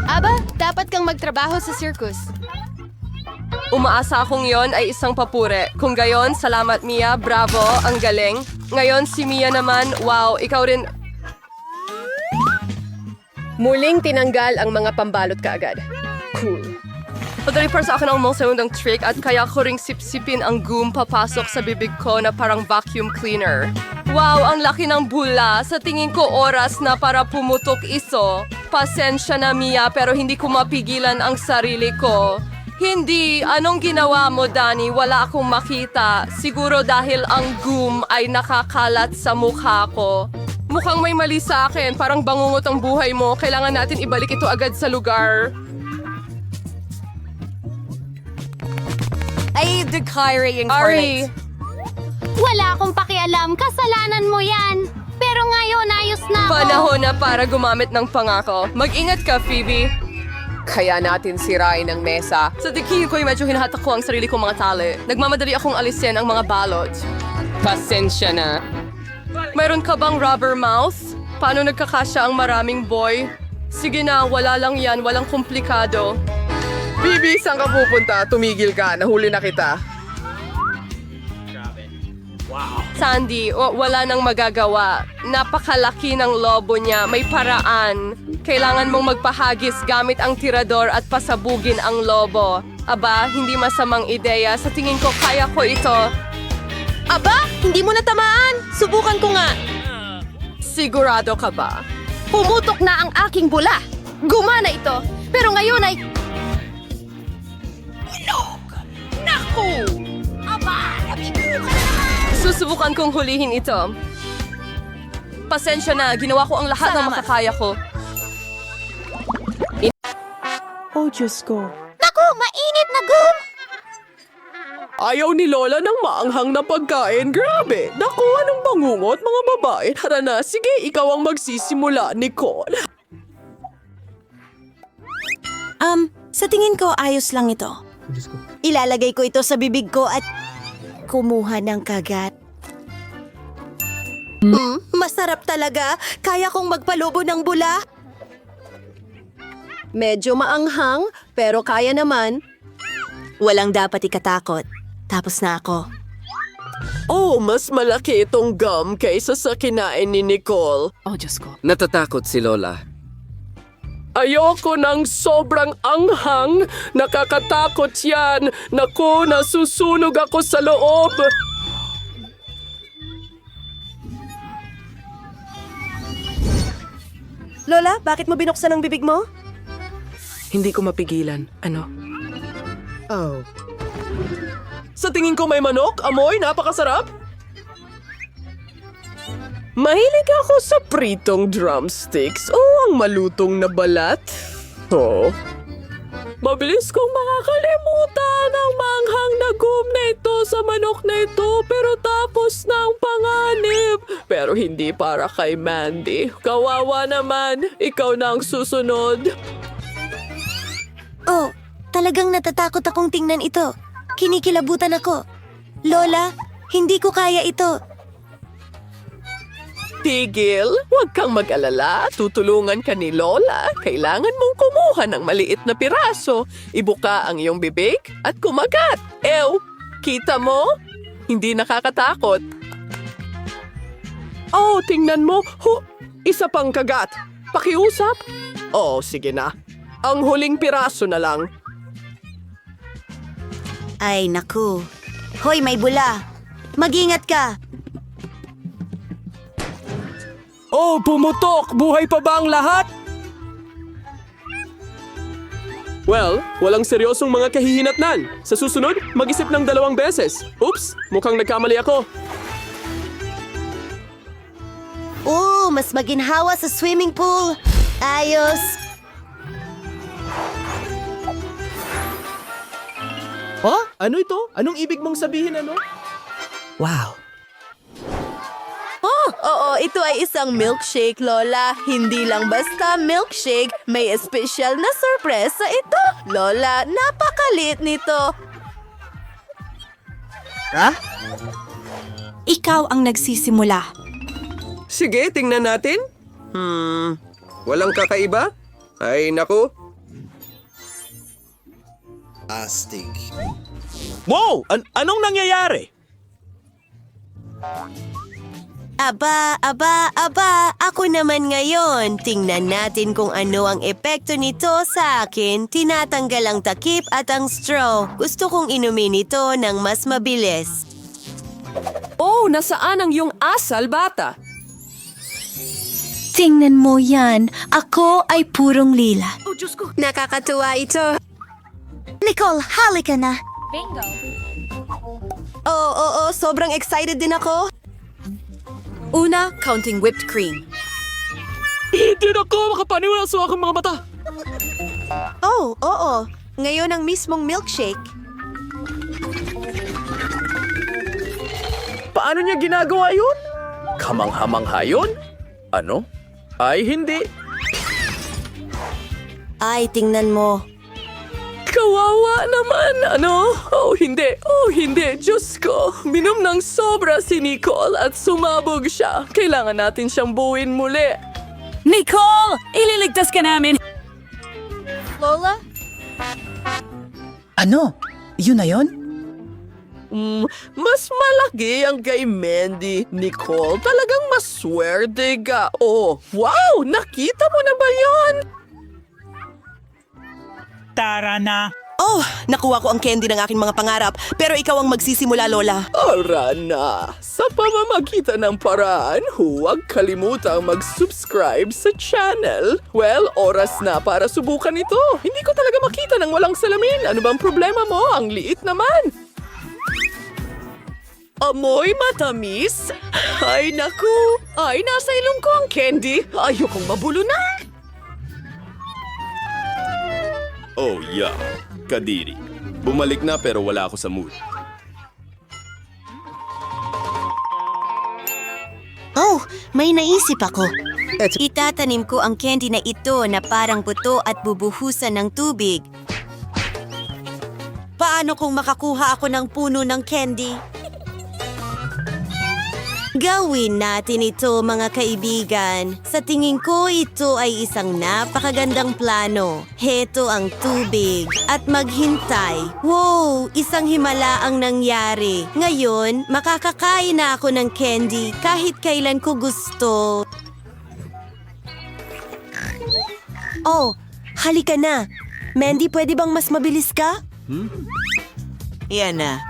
Aba, dapat kang magtrabaho sa circus. Umaasa akong yon ay isang papure. Kung gayon, salamat Mia, bravo, ang galing. Ngayon si Mia naman, wow, ikaw rin. Muling tinanggal ang mga pambalot kaagad. Cool. Madali para sa akin ang mga segundang trick at kaya ko ring sipsipin ang goom papasok sa bibig ko na parang vacuum cleaner. Wow, ang laki ng bula. Sa tingin ko oras na para pumutok iso. Pasensya na Mia pero hindi ko mapigilan ang sarili ko. Hindi, anong ginawa mo Danny? Wala akong makita. Siguro dahil ang goom ay nakakalat sa mukha ko. Mukhang may mali sa akin. Parang bangungot ang buhay mo. Kailangan natin ibalik ito agad sa lugar. Ay, the Kyrie Ari! Wala akong pakialam. Kasalanan mo yan. Pero ngayon, ayos na ako. Panahon na para gumamit ng pangako. Mag-ingat ka, Phoebe. Kaya natin sirain ang mesa. Sa tingin ko'y medyo hinahatak ko ang sarili kong mga tali. Nagmamadali akong alisin ang mga balot. Pasensya na. Mayroon ka bang rubber mouth? Paano nagkakasya ang maraming boy? Sige na, wala lang yan. Walang komplikado. Bibi, saan ka pupunta? Tumigil ka. Nahuli na kita. Sandy, wala nang magagawa. Napakalaki ng lobo niya. May paraan. Kailangan mong magpahagis gamit ang tirador at pasabugin ang lobo. Aba, hindi masamang ideya. Sa tingin ko, kaya ko ito. Aba, hindi mo natamaan. Subukan ko nga. Sigurado ka ba? Pumutok na ang aking bula. Gumana ito. Pero ngayon ay... Susubukan kong hulihin ito. Pasensya na, ginawa ko ang lahat ng makakaya ko. Naku, mainit na gum! Ayaw ni Lola ng maanghang na pagkain. Grabe! Naku, anong bangungot, mga babae? Tara na, sige, ikaw ang magsisimula, Nicole. Sa tingin ko, ayos lang ito. Ilalagay ko ito sa bibig ko at kumuha ng kagat. Masarap talaga. Kaya kong magpalubo ng bula. Medyo maanghang, pero kaya naman. Walang dapat ikatakot. Tapos na ako. Oh, mas malaki itong gum kaysa sa kinain ni Nicole. Natatakot si Lola. Ayoko ng sobrang anghang. Nakakatakot yan. Naku, nasusunog ako sa loob. Lola, bakit mo binuksan ang bibig mo? Hindi ko mapigilan. Ano? Oh. Sa tingin ko may manok, amoy, napakasarap. Mahilig ako sa pritong drumsticks o ang malutong na balat. Oh. Mabilis kong makakalimutan ang manghang na gum na ito sa manok na ito pero tapos na ang panganib. Pero hindi para kay Mandy. Kawawa naman, ikaw na ang susunod. Oh, talagang natatakot akong tingnan ito. Kinikilabutan ako. Lola, hindi ko kaya ito. Tigil, huwag kang mag-alala. Tutulungan ka ni Lola. Kailangan mong kumuha ng maliit na piraso. Ibuka ang iyong bibig at kumagat. Ew, kita mo? Hindi nakakatakot. Oh, tingnan mo. Isa pang kagat. Pakiusap? Oh, sige na. Ang huling piraso na lang. Ay, naku. Hoy, may bula. Mag-ingat ka. Oh, pumutok! Buhay pa ba ang lahat? Well, walang seryosong mga kahihinatnan. Sa susunod, mag-isip ng 2 beses. Oops, mukhang nagkamali ako. Mas maginhawa sa swimming pool. Ayos. Oh, ano ito? Anong ibig mong sabihin, ano? Wow. Oo, ito ay isang milkshake, Lola. Hindi lang basta milkshake, may espesyal na sorpresa ito. Lola, napakalit nito. Ikaw ang nagsisimula. Sige, tingnan natin. Walang kakaiba? Ay, naku. Wow! Anong nangyayari? Aba, ako naman ngayon. Tingnan natin kung ano ang epekto nito sa akin. Tinatanggal ang takip at ang straw. Gusto kong inumin ito ng mas mabilis. Oh, nasaan ang iyong asal, bata? Tingnan mo yan. Ako ay purong lila. Nakakatuwa ito. Nicole, halika na. Oo, sobrang excited din ako. Una, counting whipped cream. Hindi na ako makapaniwala sa aking mga mata. Oh, oo. Ngayon ang mismong milkshake. Paano niya ginagawa yun? Kamangha-mangha yun? Ano? Ay, hindi. Ay, tingnan mo. Kawawa naman, ano? Oh, hindi. Diyos ko, minom ng sobra si Nicole at sumabog siya. Kailangan natin siyang buuin muli. Nicole! Ililigtas ka namin! Lola? Ano? Yun na yun? Mas malaki ang kay Mandy. Nicole, talagang maswerte ka. Oh, wow! Nakita mo na ba yon? Tara na. Oh, nakuha ko ang candy ng aking mga pangarap. Pero ikaw ang magsisimula, Lola. Ara na! Sa pamamagitan ng paraan, huwag kalimutang mag-subscribe sa channel. Well, oras na para subukan ito. Hindi ko talaga makita ng walang salamin. Ano bang problema mo? Ang liit naman. Amoy matamis? Ay, naku! Ay, nasa ilong ko ang candy. Ayokong mabulo na. Oh, yeah. Kadiri. Bumalik na pero wala ako sa mood. Oh, may naisip ako. Itatanim ko ang candy na ito na parang buto at bubuhusan ng tubig. Paano kung makakuha ako ng puno ng candy? Gawin natin ito, mga kaibigan. Sa tingin ko, ito ay isang napakagandang plano. Heto ang tubig at maghintay. Wow, isang himala ang nangyari. Ngayon, makakakain na ako ng candy kahit kailan ko gusto. Oh, halika na. Mandy, pwede bang mas mabilis ka? Yan na.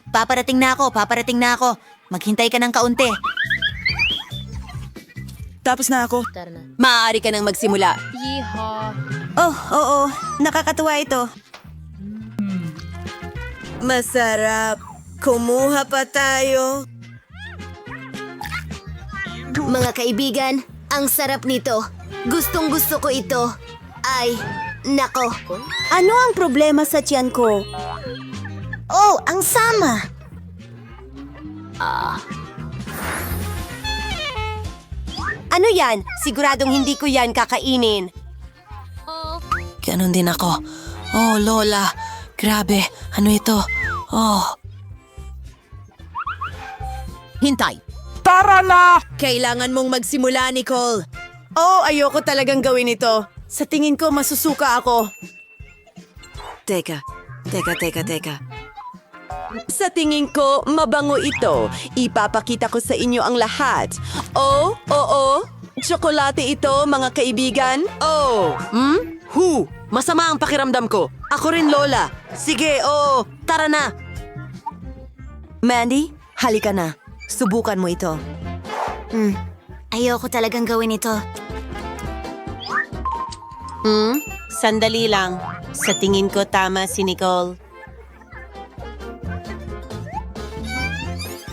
Paparating na ako. Maghintay ka ng kaunti. Tapos na ako. Maaari ka nang magsimula. Yeehaw. Oh, oo. Nakakatuwa ito. Masarap. Kumuha pa tayo. Mga kaibigan, ang sarap nito. Gustong gusto ko ito. Ay, nako. Ano ang problema sa tiyan ko? Oh, ang sama. Ano yan? Siguradong hindi ko yan kakainin. Ganon din ako. Oh, Lola. Grabe. Ano ito? Oh. Hintay. Tara na! Kailangan mong magsimula, Nicole. Oh, ayoko talagang gawin ito. Sa tingin ko, masusuka ako. Teka. Sa tingin ko, mabango ito. Ipapakita ko sa inyo ang lahat. Oh, oo. Tsokolate ito, mga kaibigan. Oh, masama ang pakiramdam ko. Ako rin, Lola. Sige, oh, tara na. Mandy, halika na. Subukan mo ito. Ayoko talagang gawin ito. Sandali lang. Sa tingin ko, tama si Nicole.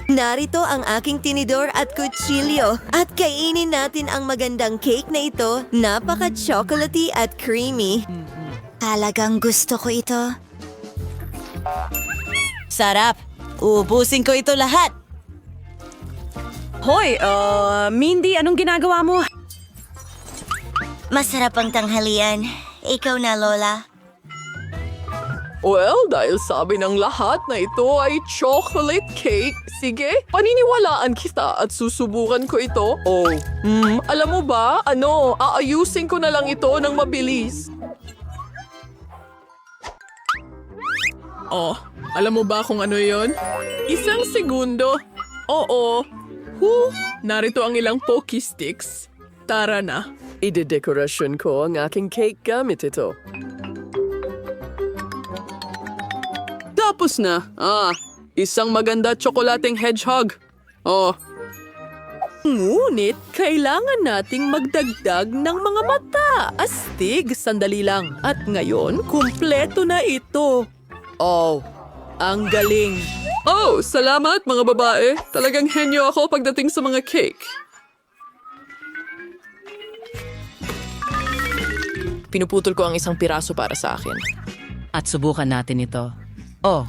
Narito ang aking tinidor at kutsilyo. At kainin natin ang magandang cake na ito. Napaka-chocolatey at creamy. Talagang gusto ko ito. Sarap. Ubusin ko ito lahat. Hoy, Mindy, anong ginagawa mo? Masarap ang tanghalian. Ikaw na, Lola. Well, dahil sabi ng lahat na ito ay chocolate cake, sige, paniniwalaan kita at susubukan ko ito. Oh, alam mo ba, aayusin ko na lang ito ng mabilis. Oh, alam mo ba kung ano yon? Isang segundo. Oo. Narito ang ilang Pocky Sticks. Tara na. Idedekorasyon ko ang aking cake gamit ito. Tapos na. Isang maganda tsokolateng hedgehog. Oh. Ngunit, kailangan nating magdagdag ng mga mata. Astig, sandali lang. At ngayon, kumpleto na ito. Oh, ang galing. Oh, salamat mga babae. Talagang henyo ako pagdating sa mga cake. Pinuputol ko ang isang piraso para sa akin. At subukan natin ito. Oh,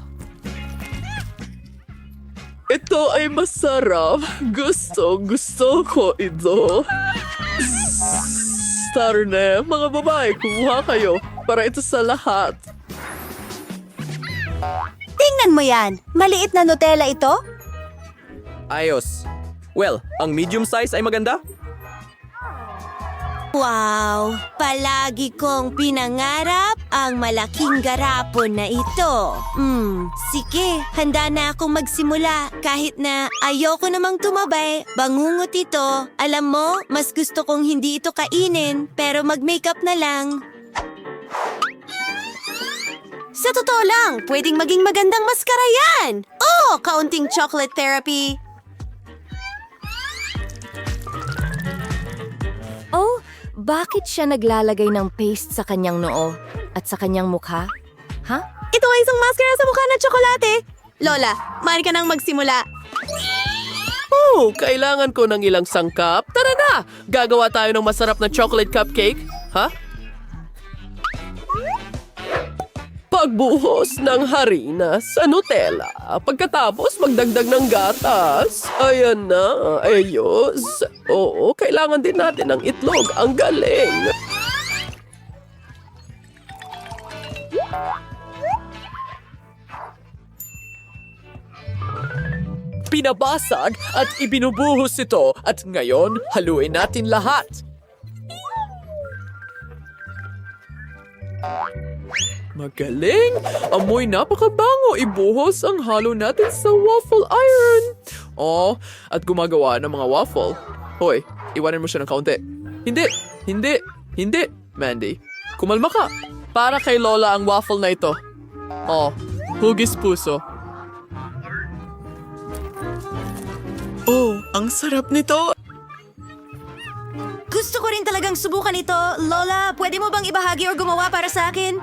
Ito ay masarap. Gusto ko ito. Tara na, mga babae, kumuha kayo para ito sa lahat. Tingnan mo yan! Maliit na Nutella ito? Ayos. Well, ang medium size ay maganda. Wow! Palagi kong pinangarap ang malaking garapon na ito. Sige, handa na akong magsimula. Kahit na ayoko namang tumabay, bangungot ito. Alam mo, mas gusto kong hindi ito kainin, pero mag-makeup na lang. Sa totoo lang, pwedeng maging magandang maskara yan! Oh, kaunting chocolate therapy. Oh, bakit siya naglalagay ng paste sa kanyang noo at sa kanyang mukha? Ha? Ito ay isang maskara sa mukha na tsokolate. Lola, maaari ka nang magsimula. Oh, kailangan ko ng ilang sangkap. Tara na! Gagawa tayo ng masarap na chocolate cupcake. Ha? Pagbuhos ng harina sa Nutella. Pagkatapos, magdagdag ng gatas. Ayan na. Ayos. Oo, kailangan din natin ng itlog. Ang galing. Pinabasag at ibinubuhos ito. At ngayon, haluin natin lahat. Magaling! Amoy napakabango! Ibuhos ang halo natin sa waffle iron! Oh, at gumagawa ng mga waffle. Hoy, iwanan mo siya ng kaunti. Hindi, Mandy. Kumalma ka. Para kay Lola ang waffle na ito. Oh, hugis puso. Oh, ang sarap nito! Gusto ko rin talagang subukan ito. Lola, pwede mo bang ibahagi o gumawa para sa akin?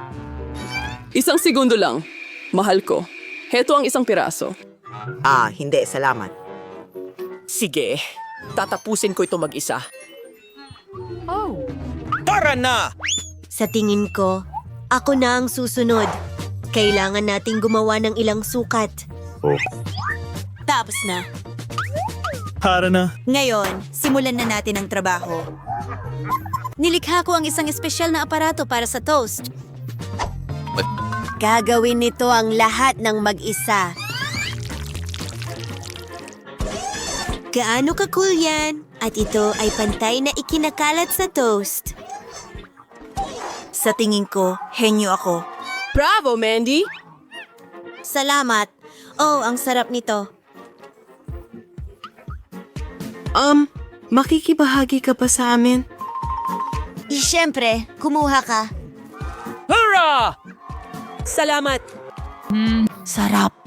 Isang segundo lang. Mahal ko. Heto ang isang piraso. Hindi, salamat. Sige, tatapusin ko ito mag-isa. Tara na! Sa tingin ko, ako na ang susunod. Kailangan nating gumawa ng ilang sukat. Tapos na. Tara na. Ngayon, simulan na natin ang trabaho. Nilikha ko ang isang espesyal na aparato para sa toast. Gagawin nito ang lahat ng mag-isa. Gaano ka-cool yan? At ito ay pantay na ikinakalat sa toast. Sa tingin ko, henyo ako. Bravo, Mandy! Salamat. Oh, ang sarap nito. Makikibahagi ka pa sa amin? Siyempre, kumuha ka. Hurrah! Salamat. Sarap.